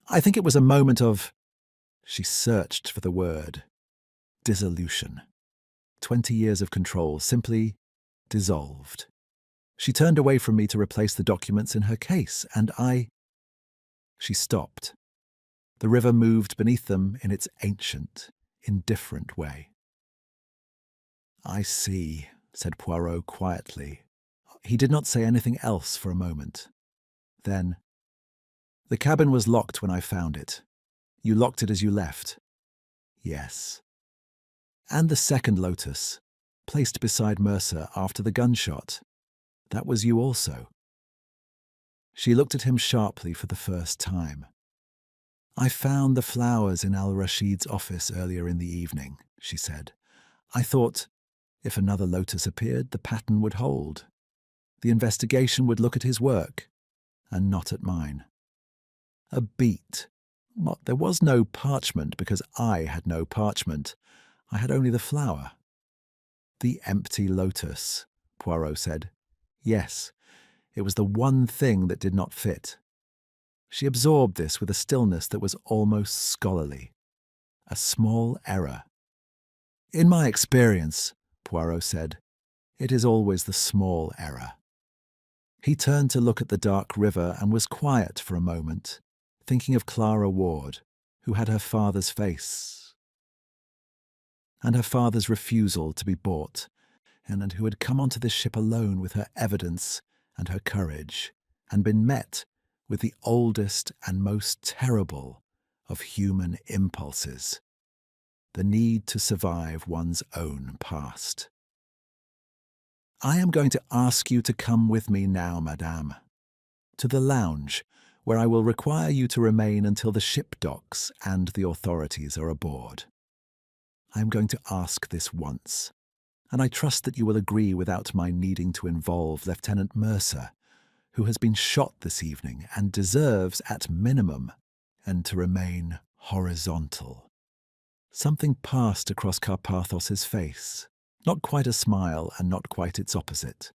I think it was a moment of... She searched for the word. Dissolution. 20 years of control simply dissolved. She turned away from me to replace the documents in her case, and I... She stopped. The river moved beneath them in its ancient, indifferent way. I see, said Poirot quietly. He did not say anything else for a moment. Then, the cabin was locked when I found it. You locked it as you left. Yes. And the second lotus, placed beside Mercer after the gunshot. That was you also. She looked at him sharply for the first time. I found the flowers in Al-Rashid's office earlier in the evening, she said. I thought, if another lotus appeared, the pattern would hold. The investigation would look at his work, and not at mine. A beat. Well, there was no parchment because I had no parchment. I had only the flower. The empty lotus, Poirot said. Yes, it was the one thing that did not fit. She absorbed this with a stillness that was almost scholarly. A small error. In my experience, Poirot said, it is always the small error. He turned to look at the dark river and was quiet for a moment, thinking of Clara Ward, who had her father's face, and her father's refusal to be bought, and who had come onto this ship alone with her evidence and her courage, and been met with the oldest and most terrible of human impulses, the need to survive one's own past. I am going to ask you to come with me now, madame, to the lounge, where I will require you to remain until the ship docks and the authorities are aboard. I am going to ask this once, and I trust that you will agree without my needing to involve Lieutenant Mercer, who has been shot this evening and deserves, at minimum, and to remain horizontal. Something passed across Carpathos's face, not quite a smile and not quite its opposite.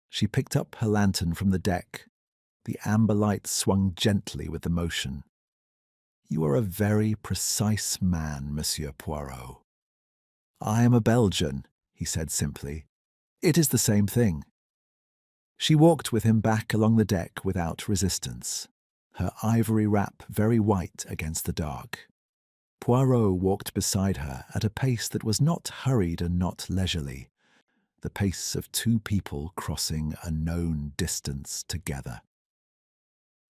She picked up her lantern from the deck. The amber light swung gently with the motion. You are a very precise man, Monsieur Poirot. I am a Belgian, he said simply. It is the same thing. She walked with him back along the deck without resistance, her ivory wrap very white against the dark. Poirot walked beside her at a pace that was not hurried and not leisurely, the pace of two people crossing a known distance together.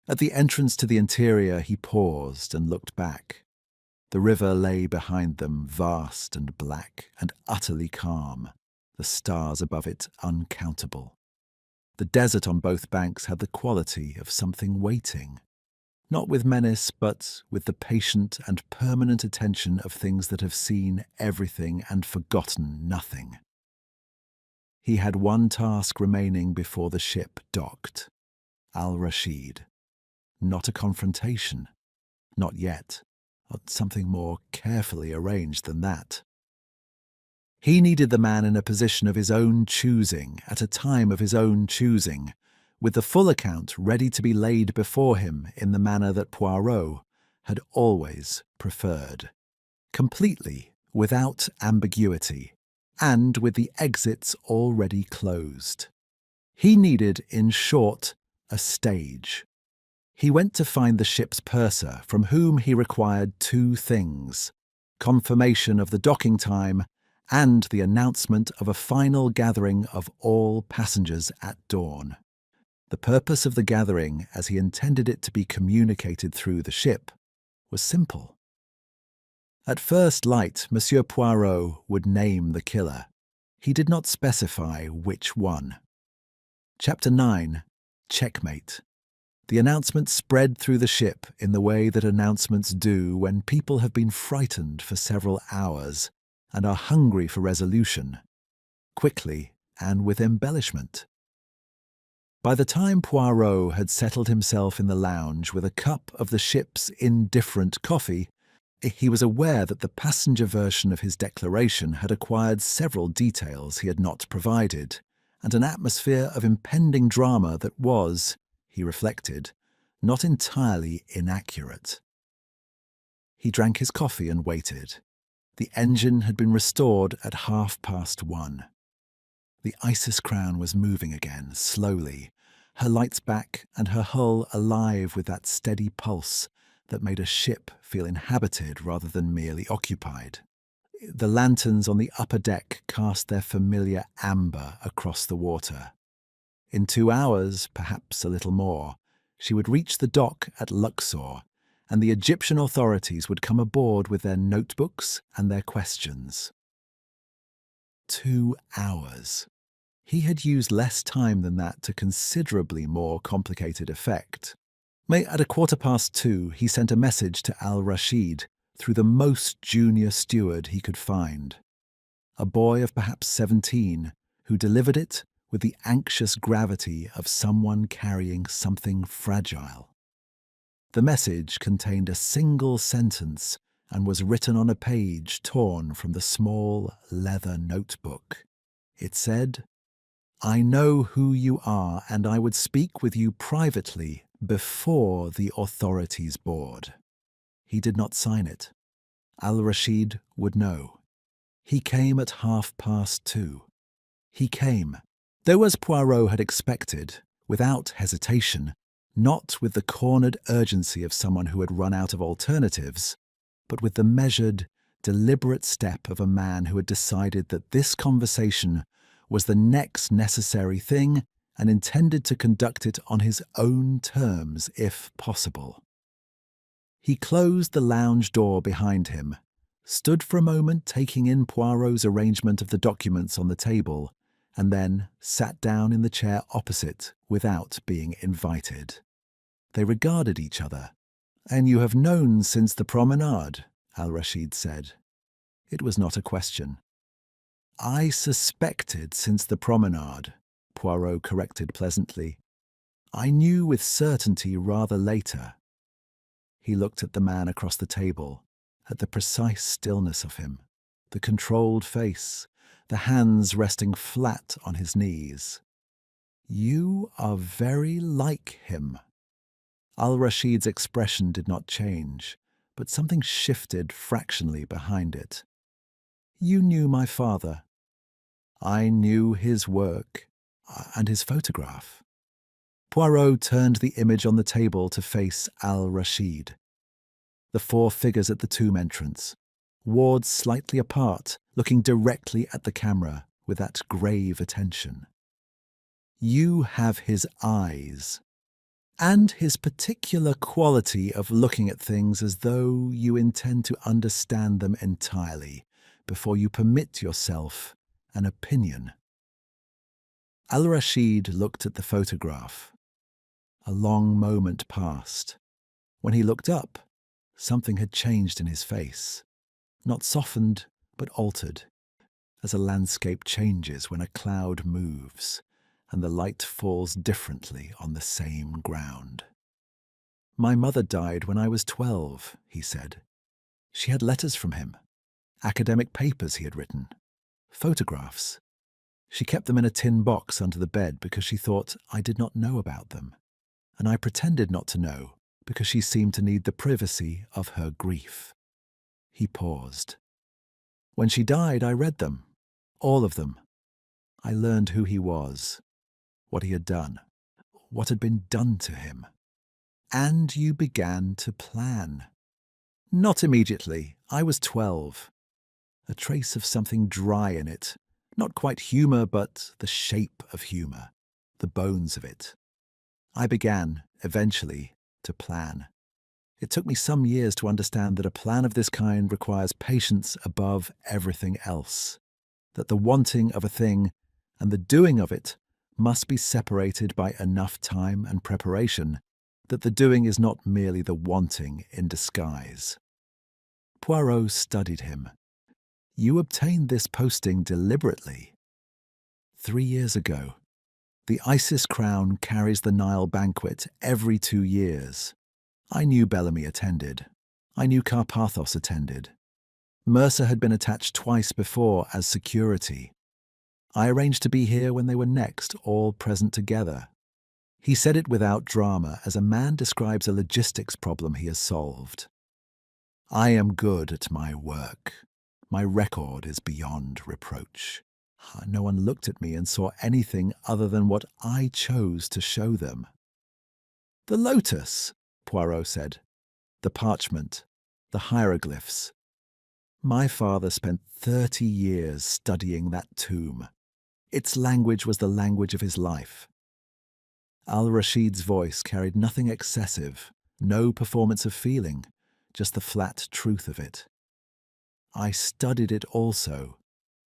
At the entrance to the interior, he paused and looked back. The river lay behind them, vast and black and utterly calm, the stars above it uncountable. The desert on both banks had the quality of something waiting, not with menace, but with the patient and permanent attention of things that have seen everything and forgotten nothing. He had one task remaining before the ship docked. Al-Rashid. Not a confrontation. Not yet. Something more carefully arranged than that. He needed the man in a position of his own choosing, at a time of his own choosing, with the full account ready to be laid before him in the manner that Poirot had always preferred. Completely, without ambiguity, and with the exits already closed. He needed, in short, a stage. He went to find the ship's purser, from whom he required two things: confirmation of the docking time and the announcement of a final gathering of all passengers at dawn. The purpose of the gathering, as he intended it to be communicated through the ship, was simple. At first light, Monsieur Poirot would name the killer. He did not specify which one. Chapter 9. Checkmate. The announcement spread through the ship in the way that announcements do when people have been frightened for several hours and are hungry for resolution, quickly and with embellishment. By the time Poirot had settled himself in the lounge with a cup of the ship's indifferent coffee, he was aware that the passenger version of his declaration had acquired several details he had not provided, and an atmosphere of impending drama that was, he reflected, not entirely inaccurate. He drank his coffee and waited. The engine had been restored at 1:30. The Isis Crown was moving again, slowly, her lights back and her hull alive with that steady pulse that made a ship feel inhabited rather than merely occupied. The lanterns on the upper deck cast their familiar amber across the water. In 2 hours, perhaps a little more, she would reach the dock at Luxor, and the Egyptian authorities would come aboard with their notebooks and their questions. 2 hours. He had used less time than that to considerably more complicated effect. At 2:15, he sent a message to Al-Rashid through the most junior steward he could find. A boy of perhaps 17, who delivered it with the anxious gravity of someone carrying something fragile. The message contained a single sentence and was written on a page torn from the small leather notebook. It said, "I know who you are, and I would speak with you privately before the authorities board." He did not sign it. Al-Rashid would know. He came at 2:30. He came, though as Poirot had expected, without hesitation, not with the cornered urgency of someone who had run out of alternatives, but with the measured, deliberate step of a man who had decided that this conversation was the next necessary thing and intended to conduct it on his own terms if possible. He closed the lounge door behind him, stood for a moment taking in Poirot's arrangement of the documents on the table, and then sat down in the chair opposite without being invited. They regarded each other. "And you have known since the promenade," Al-Rashid said. It was not a question. "I suspected since the promenade," Poirot corrected pleasantly. "I knew with certainty rather later." He looked at the man across the table, at the precise stillness of him, the controlled face, the hands resting flat on his knees. "You are very like him." Al-Rashid's expression did not change, but something shifted fractionally behind it. "You knew my father." "I knew his work and his photograph." Poirot turned the image on the table to face Al-Rashid. The 4 figures at the tomb entrance, wards slightly apart, looking directly at the camera with that grave attention. "You have his eyes, and his particular quality of looking at things as though you intend to understand them entirely before you permit yourself an opinion." Al-Rashid looked at the photograph. A long moment passed. When he looked up, something had changed in his face, not softened, but altered, as a landscape changes when a cloud moves and the light falls differently on the same ground. "My mother died when I was 12, he said. She had letters from him, academic papers he had written, photographs. She kept them in a tin box under the bed because she thought I did not know about them, and I pretended not to know because she seemed to need the privacy of her grief." He paused. "When she died, I read them, all of them. I learned who he was, what he had done, what had been done to him. And you began to plan." "Not immediately. I was 12. A trace of something dry in it. Not quite humour, but the shape of humour, the bones of it. I began, eventually, to plan. It took me some years to understand that a plan of this kind requires patience above everything else, that the wanting of a thing and the doing of it must be separated by enough time and preparation, that the doing is not merely the wanting in disguise." Poirot studied him. "You obtained this posting deliberately." 3 years ago. The Isis crown carries the Nile banquet every 2 years. I knew Bellamy attended. I knew Carpathos attended. Mercer had been attached twice before as security. I arranged to be here when they were next all present together. He said it without drama, as a man describes a logistics problem he has solved. "I am good at my work. My record is beyond reproach. No one looked at me and saw anything other than what I chose to show them." "The lotus," Poirot said. "The parchment, the hieroglyphs. My father spent 30 years studying that tomb. Its language was the language of his life." Al-Rashid's voice carried nothing excessive, no performance of feeling, just the flat truth of it. "I studied it also.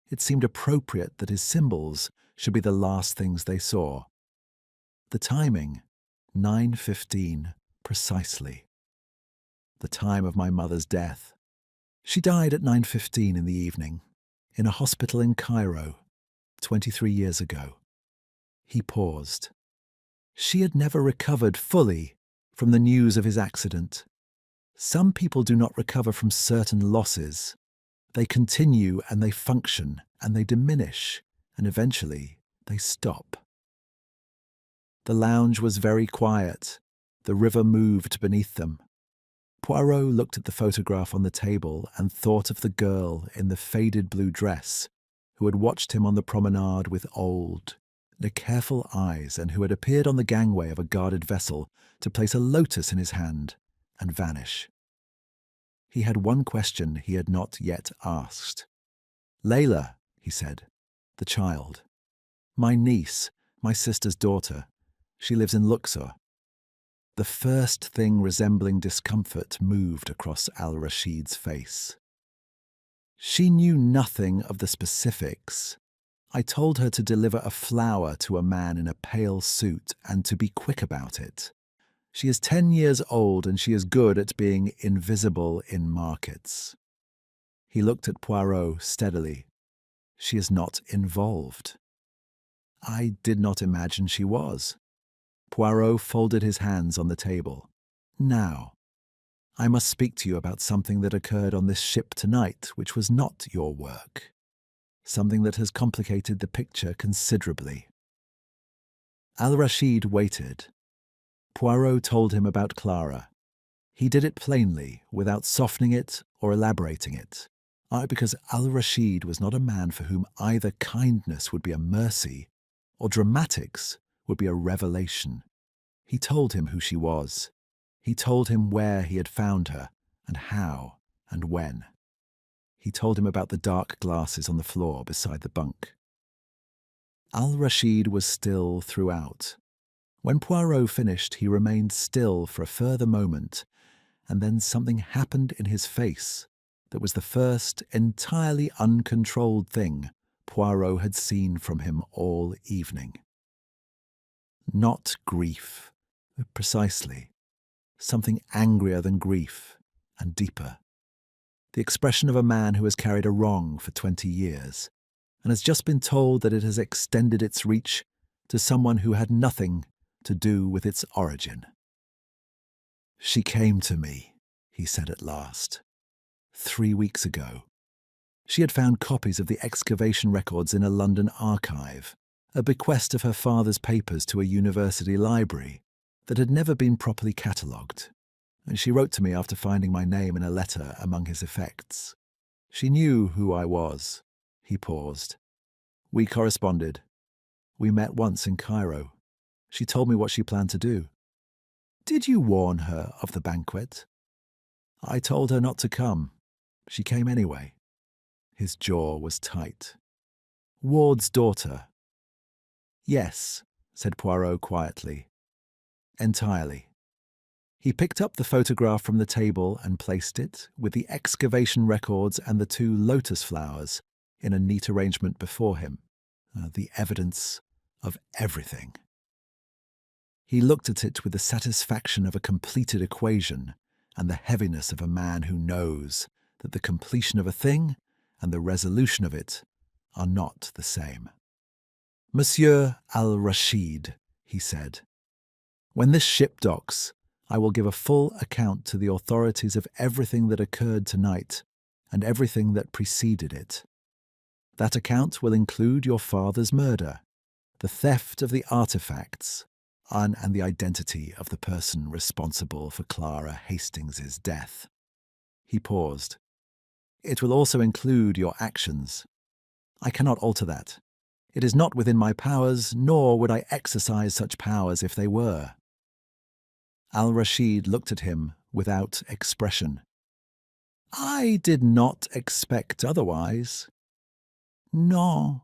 It seemed appropriate that his symbols should be the last things they saw. The timing, 9:15, precisely. The time of my mother's death. She died at 9:15 in the evening, in a hospital in Cairo, 23 years ago." He paused. "She had never recovered fully from the news of his accident. Some people do not recover from certain losses. They continue and they function and they diminish, and eventually they stop. The lounge was very quiet. The river moved beneath them. Poirot looked at the photograph on the table and thought of the girl in the faded blue dress who had watched him on the promenade with old, careful eyes and who had appeared on the gangway of a guarded vessel to place a lotus in his hand and vanish. He had one question he had not yet asked. "Layla," he said, "the child. My niece, my sister's daughter. She lives in Luxor." The first thing resembling discomfort moved across Al-Rashid's face. "She knew nothing of the specifics. I told her to deliver a flower to a man in a pale suit and to be quick about it. She is 10 years old and she is good at being invisible in markets." He looked at Poirot steadily. "She is not involved." "I did not imagine she was." Poirot folded his hands on the table. "Now, I must speak to you about something that occurred on this ship tonight which was not your work. Something that has complicated the picture considerably." Al-Rashid waited. Poirot told him about Clara. He did it plainly, without softening it or elaborating it. Because Al-Rashid was not a man for whom either kindness would be a mercy or dramatics would be a revelation. He told him who she was. He told him where he had found her, and how, and when. He told him about the dark glasses on the floor beside the bunk. Al-Rashid was still throughout. When Poirot finished, he remained still for a further moment, and then something happened in his face that was the first entirely uncontrolled thing Poirot had seen from him all evening. Not grief, precisely. Something angrier than grief, and deeper. The expression of a man who has carried a wrong for 20 years, and has just been told that it has extended its reach to someone who had nothing to do with its origin. "She came to me," he said at last, 3 weeks ago. She had found copies of the excavation records in a London archive, a bequest of her father's papers to a university library that had never been properly catalogued, and she wrote to me after finding my name in a letter among his effects. She knew who I was. He paused. "We corresponded. We met once in Cairo. She told me what she planned to do." "Did you warn her of the banquet?" "I told her not to come. She came anyway." His jaw was tight. "Ward's daughter?" "Yes," said Poirot quietly. "Entirely." He picked up the photograph from the table and placed it, with the excavation records and the 2 lotus flowers, in a neat arrangement before him. The evidence of everything. He looked at it with the satisfaction of a completed equation and the heaviness of a man who knows that the completion of a thing and the resolution of it are not the same. "Monsieur Al-Rashid," he said, "when this ship docks, I will give a full account to the authorities of everything that occurred tonight and everything that preceded it. That account will include your father's murder, the theft of the artifacts, and the identity of the person responsible for Clara Hastings's death." He paused. "It will also include your actions. I cannot alter that. It is not within my powers, nor would I exercise such powers if they were." Al-Rashid looked at him without expression. "I did not expect otherwise." "No."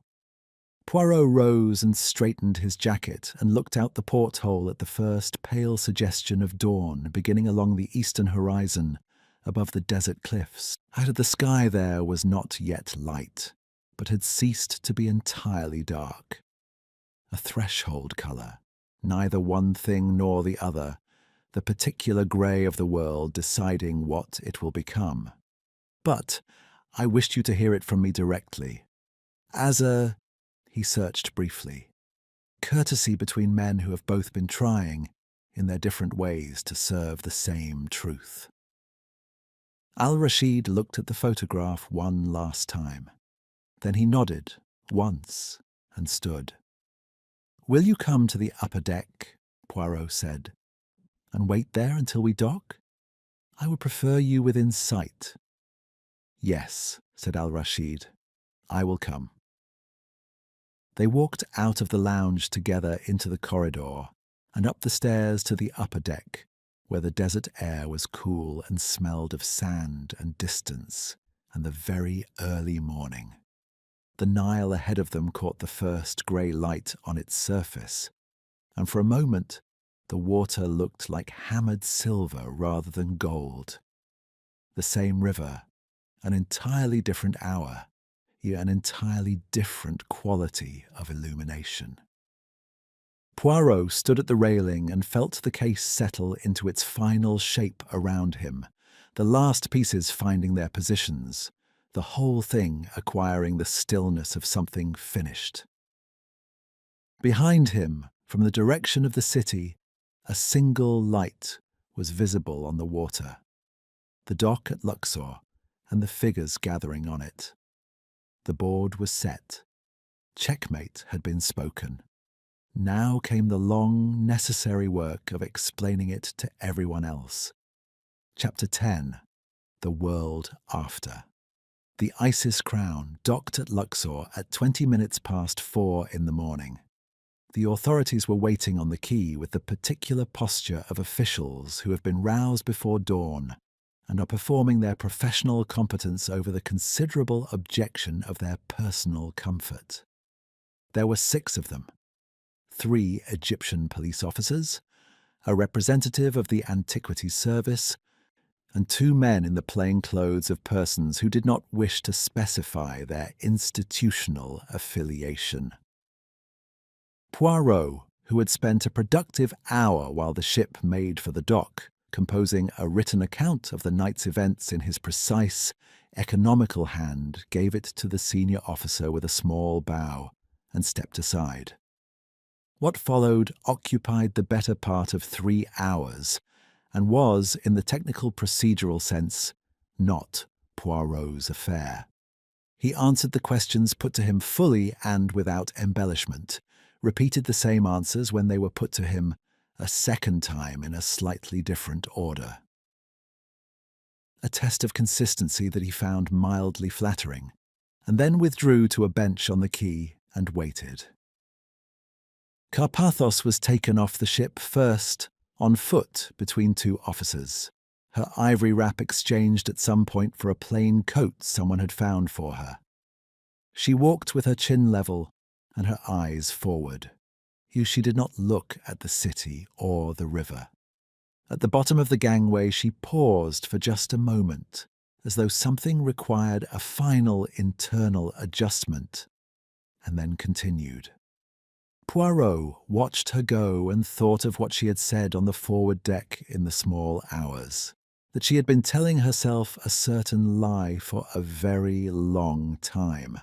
Poirot rose and straightened his jacket and looked out the porthole at the first pale suggestion of dawn beginning along the eastern horizon above the desert cliffs. Out of the sky there was not yet light, but had ceased to be entirely dark. A threshold colour, neither one thing nor the other, the particular grey of the world deciding what it will become. "But I wished you to hear it from me directly. As a—" he searched briefly. "Courtesy between men who have both been trying. in their different ways to serve the same truth. Al-Rashid looked at the photograph one last time. Then he nodded once and stood. "Will you come to the upper deck?" Poirot said, "and wait there until we dock? I would prefer you within sight." "Yes," said Al-Rashid, "I will come." They walked out of the lounge together into the corridor and up the stairs to the upper deck, where the desert air was cool and smelled of sand and distance and the very early morning. The Nile ahead of them caught the first grey light on its surface, and for a moment the water looked like hammered silver rather than gold. The same river, an entirely different hour, yet an entirely different quality of illumination. Poirot stood at the railing and felt the case settle into its final shape around him, the last pieces finding their positions, the whole thing acquiring the stillness of something finished. Behind him, from the direction of the city, a single light was visible on the water, the dock at Luxor and the figures gathering on it. The board was set. Checkmate had been spoken. Now came the long, necessary work of explaining it to everyone else. Chapter 10. The World After. The Isis Crown docked at Luxor at 20 minutes past 4 in the morning. The authorities were waiting on the quay with the particular posture of officials who have been roused before dawn and are performing their professional competence over the considerable objection of their personal comfort. There were 6 of them. 3 Egyptian police officers, a representative of the Antiquities Service, and 2 men in the plain clothes of persons who did not wish to specify their institutional affiliation. Poirot, who had spent a productive hour while the ship made for the dock, composing a written account of the night's events in his precise, economical hand, gave it to the senior officer with a small bow and stepped aside. What followed occupied the better part of 3 hours and was, in the technical procedural sense, not Poirot's affair. He answered the questions put to him fully and without embellishment, repeated the same answers when they were put to him a second time in a slightly different order. A test of consistency that he found mildly flattering, and then withdrew to a bench on the quay and waited. Carpathos was taken off the ship first, on foot between 2 officers, her ivory wrap exchanged at some point for a plain coat someone had found for her. She walked with her chin level and her eyes forward. She did not look at the city or the river. At the bottom of the gangway she paused for just a moment, as though something required a final internal adjustment, and then continued. Poirot watched her go and thought of what she had said on the forward deck in the small hours, that she had been telling herself a certain lie for a very long time.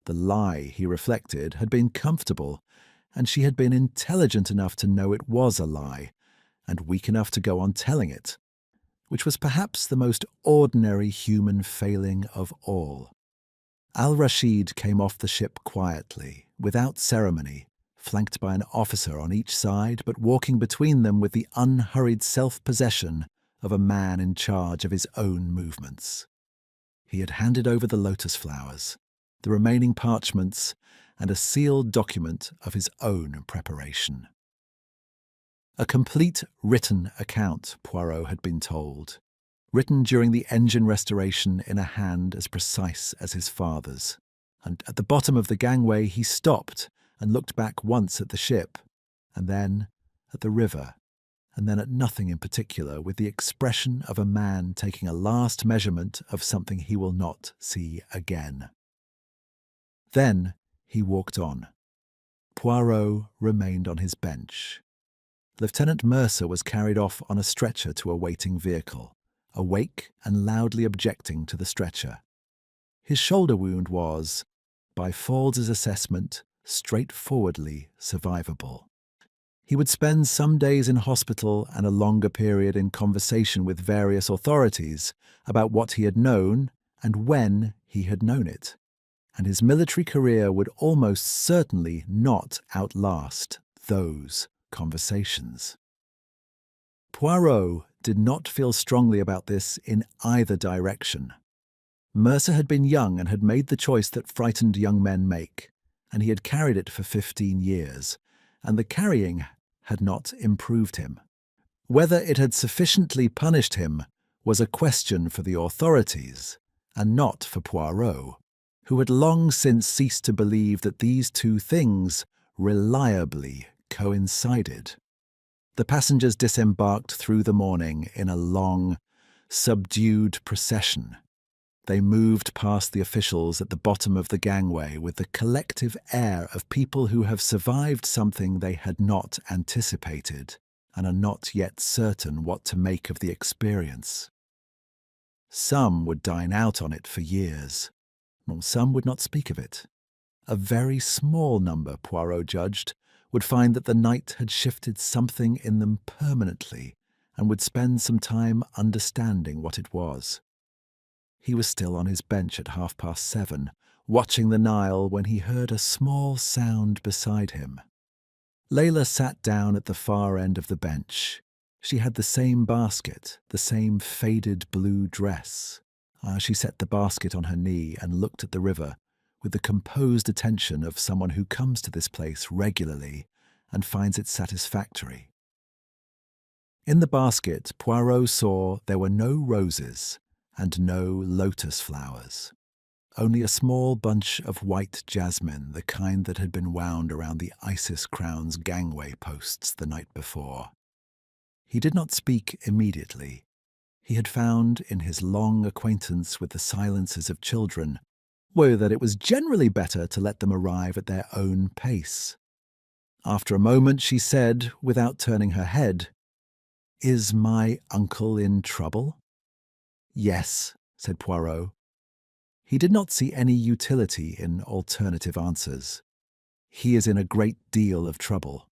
The lie, he reflected, had been comfortable, and she had been intelligent enough to know it was a lie, and weak enough to go on telling it, which was perhaps the most ordinary human failing of all. Al-Rashid came off the ship quietly, without ceremony, flanked by an officer on each side, but walking between them with the unhurried self-possession of a man in charge of his own movements. He had handed over the lotus flowers, the remaining parchments, and a sealed document of his own preparation. A complete written account, Poirot had been told, written during the engine restoration in a hand as precise as his father's. And at the bottom of the gangway he stopped and looked back once at the ship, and then at the river, and then at nothing in particular, with the expression of a man taking a last measurement of something he will not see again. Then he walked on. Poirot remained on his bench. Lieutenant Mercer was carried off on a stretcher to a waiting vehicle, awake and loudly objecting to the stretcher. His shoulder wound was, by Fald's assessment, straightforwardly survivable. He would spend some days in hospital and a longer period in conversation with various authorities about what he had known and when he had known it, and his military career would almost certainly not outlast those conversations. Poirot did not feel strongly about this in either direction. Mercer had been young and had made the choice that frightened young men make, and he had carried it for 15 years, and the carrying had not improved him. Whether it had sufficiently punished him was a question for the authorities, and not for Poirot, who had long since ceased to believe that these two things reliably coincided. The passengers disembarked through the morning in a long, subdued procession. They moved past the officials at the bottom of the gangway with the collective air of people who have survived something they had not anticipated and are not yet certain what to make of the experience. Some would dine out on it for years, while some would not speak of it. A very small number, Poirot judged, would find that the night had shifted something in them permanently and would spend some time understanding what it was. He was still on his bench at 7:30, watching the Nile, when he heard a small sound beside him. Layla sat down at the far end of the bench. She had the same basket, the same faded blue dress. She set the basket on her knee and looked at the river with the composed attention of someone who comes to this place regularly and finds it satisfactory. In the basket, Poirot saw there were no roses and no lotus flowers, only a small bunch of white jasmine, the kind that had been wound around the Isis Crown's gangway posts the night before. He did not speak immediately. He had found, in his long acquaintance with the silences of children, that it was generally better to let them arrive at their own pace. After a moment she said, without turning her head, "Is my uncle in trouble?" "Yes," said Poirot. He did not see any utility in alternative answers. "He is in a great deal of trouble."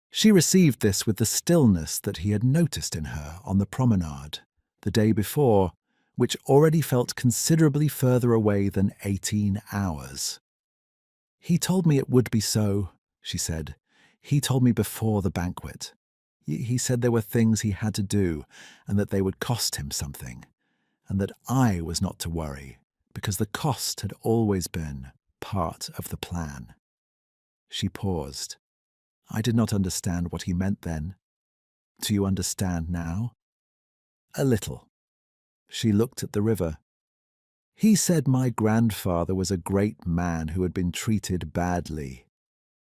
She received this with the stillness that he had noticed in her on the promenade the day before, which already felt considerably further away than 18 hours. "He told me it would be so," she said. "He told me before the banquet. He said there were things he had to do and that they would cost him something, and that I was not to worry, because the cost had always been part of the plan." She paused. "I did not understand what he meant then. Do you understand now?" "A little." She looked at the river. "He said my grandfather was a great man who had been treated badly.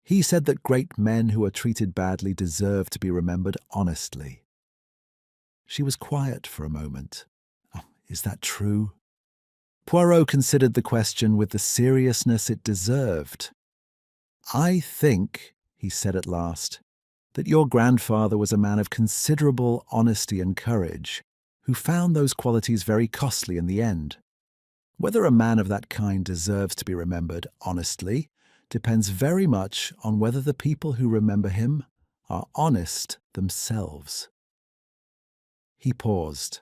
He said that great men who are treated badly deserve to be remembered honestly." She was quiet for a moment. "Is that true?" Poirot considered the question with the seriousness it deserved. "I think," he said at last, "that your grandfather was a man of considerable honesty and courage, who found those qualities very costly in the end. Whether a man of that kind deserves to be remembered honestly depends very much on whether the people who remember him are honest themselves." He paused.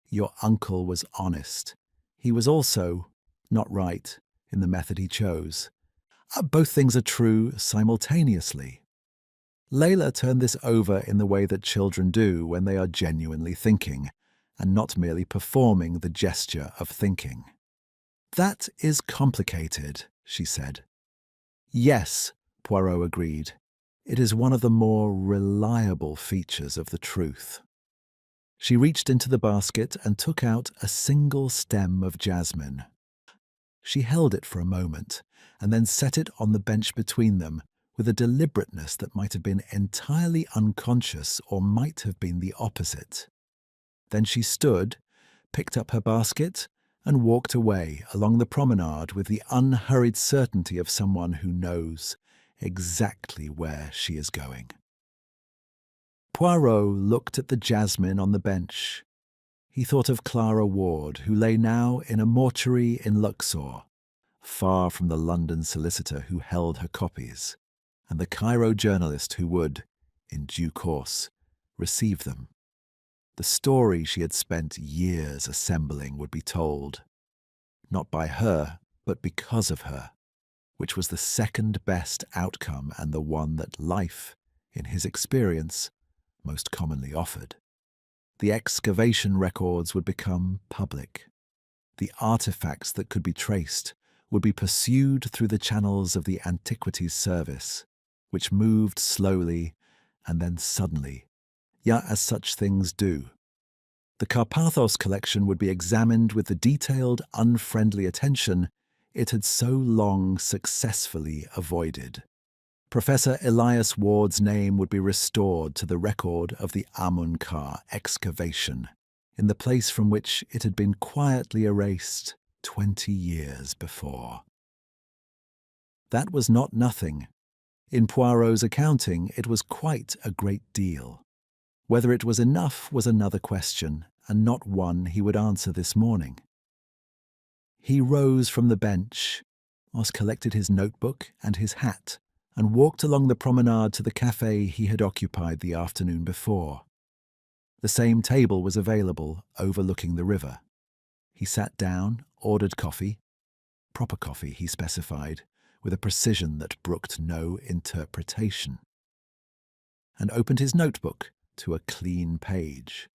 "Your uncle was honest. He was also not right in the method he chose. Both things are true simultaneously." Layla turned this over in the way that children do when they are genuinely thinking, and not merely performing the gesture of thinking. "That is complicated," she said. "Yes," Poirot agreed. "It is one of the more reliable features of the truth." She reached into the basket and took out a single stem of jasmine. She held it for a moment, and then set it on the bench between them with a deliberateness that might have been entirely unconscious or might have been the opposite. Then she stood, picked up her basket, and walked away along the promenade with the unhurried certainty of someone who knows exactly where she is going. Poirot looked at the jasmine on the bench. He thought of Clara Ward, who lay now in a mortuary in Luxor, far from the London solicitor who held her copies, and the Cairo journalist who would, in due course, receive them. The story she had spent years assembling would be told, not by her, but because of her, which was the second best outcome and the one that life, in his experience, most commonly offered. The excavation records would become public. The artifacts that could be traced would be pursued through the channels of the Antiquities Service, which moved slowly and then suddenly, as such things do. The Carpathos collection would be examined with the detailed, unfriendly attention it had so long successfully avoided. Professor Elias Ward's name would be restored to the record of the Amunkar excavation, in the place from which it had been quietly erased 20 years before. That was not nothing. In Poirot's accounting, it was quite a great deal. Whether it was enough was another question, and not one he would answer this morning. He rose from the bench, collected his notebook and his hat, and walked along the promenade to the café he had occupied the afternoon before. The same table was available, overlooking the river. He sat down, ordered coffee, proper coffee, he specified, with a precision that brooked no interpretation, and opened his notebook to a clean page.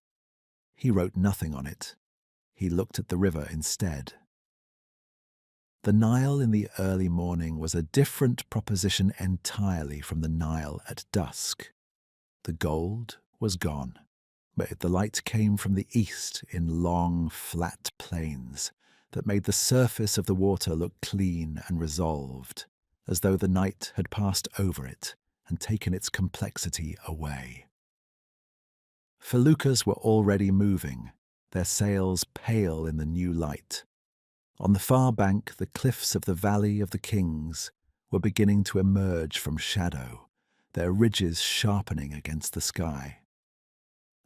He wrote nothing on it. He looked at the river instead. The Nile in the early morning was a different proposition entirely from the Nile at dusk. The gold was gone, but the light came from the east in long, flat plains that made the surface of the water look clean and resolved, as though the night had passed over it and taken its complexity away. Feluccas were already moving, their sails pale in the new light. On the far bank, the cliffs of the Valley of the Kings were beginning to emerge from shadow, their ridges sharpening against the sky.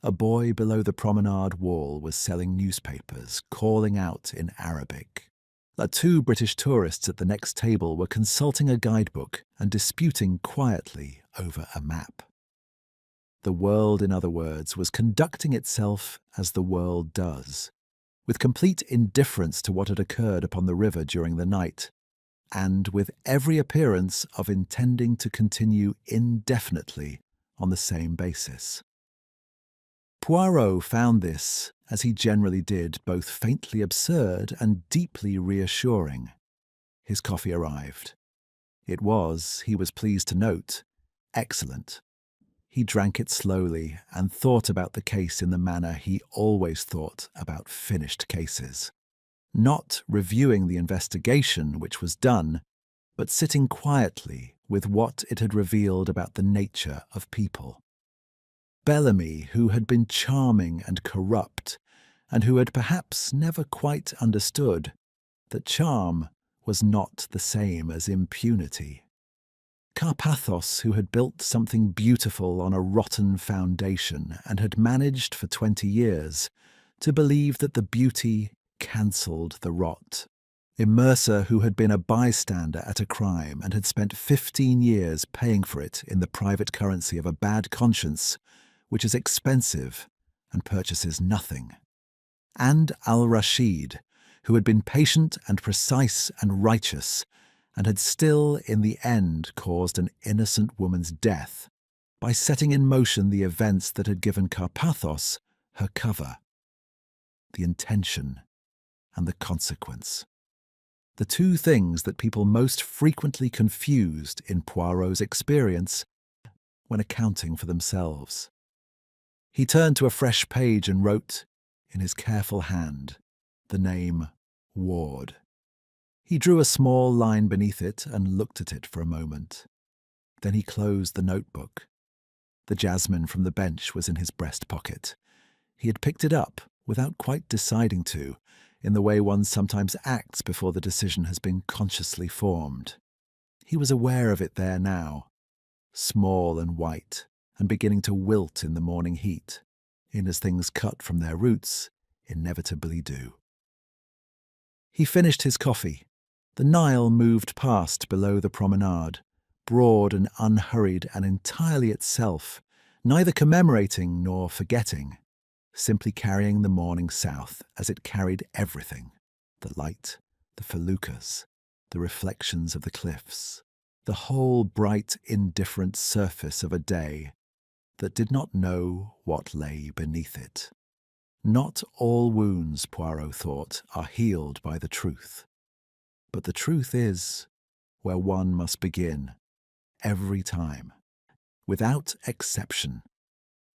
A boy below the promenade wall was selling newspapers, calling out in Arabic. Two British tourists at the next table were consulting a guidebook and disputing quietly over a map. The world, in other words, was conducting itself as the world does, with complete indifference to what had occurred upon the river during the night, and with every appearance of intending to continue indefinitely on the same basis. Poirot found this, as he generally did, both faintly absurd and deeply reassuring. His coffee arrived. It was, he was pleased to note, excellent. He drank it slowly and thought about the case in the manner he always thought about finished cases. Not reviewing the investigation which was done, but sitting quietly with what it had revealed about the nature of people. Bellamy, who had been charming and corrupt, and who had perhaps never quite understood that charm was not the same as impunity. Carpathos, who had built something beautiful on a rotten foundation and had managed for 20 years to believe that the beauty cancelled the rot. Immerser, who had been a bystander at a crime and had spent 15 years paying for it in the private currency of a bad conscience, which is expensive and purchases nothing. And Al-Rashid, who had been patient and precise and righteous, and had still, in the end, caused an innocent woman's death by setting in motion the events that had given Carpathos her cover. The intention and the consequence. The two things that people most frequently confused in Poirot's experience when accounting for themselves. He turned to a fresh page and wrote, in his careful hand, the name Ward. He drew a small line beneath it and looked at it for a moment. Then he closed the notebook. The jasmine from the bench was in his breast pocket. He had picked it up, without quite deciding to, in the way one sometimes acts before the decision has been consciously formed. He was aware of it there now, small and white, and beginning to wilt in the morning heat, as things cut from their roots inevitably do. He finished his coffee. The Nile moved past below the promenade, broad and unhurried and entirely itself, neither commemorating nor forgetting, simply carrying the morning south as it carried everything: the light, the feluccas, the reflections of the cliffs, the whole bright, indifferent surface of a day that did not know what lay beneath it. Not all wounds, Poirot thought, are healed by the truth. But the truth is where one must begin, every time, without exception.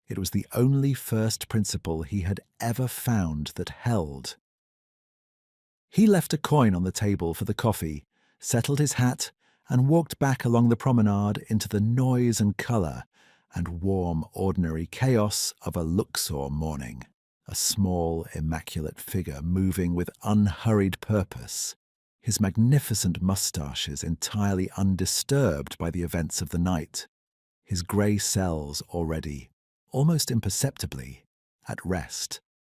It was the only first principle he had ever found that held. He left a coin on the table for the coffee, settled his hat, and walked back along the promenade into the noise and colour and warm, ordinary chaos of a Luxor morning, a small, immaculate figure moving with unhurried purpose, his magnificent moustaches entirely undisturbed by the events of the night, his grey cells already, almost imperceptibly, at rest,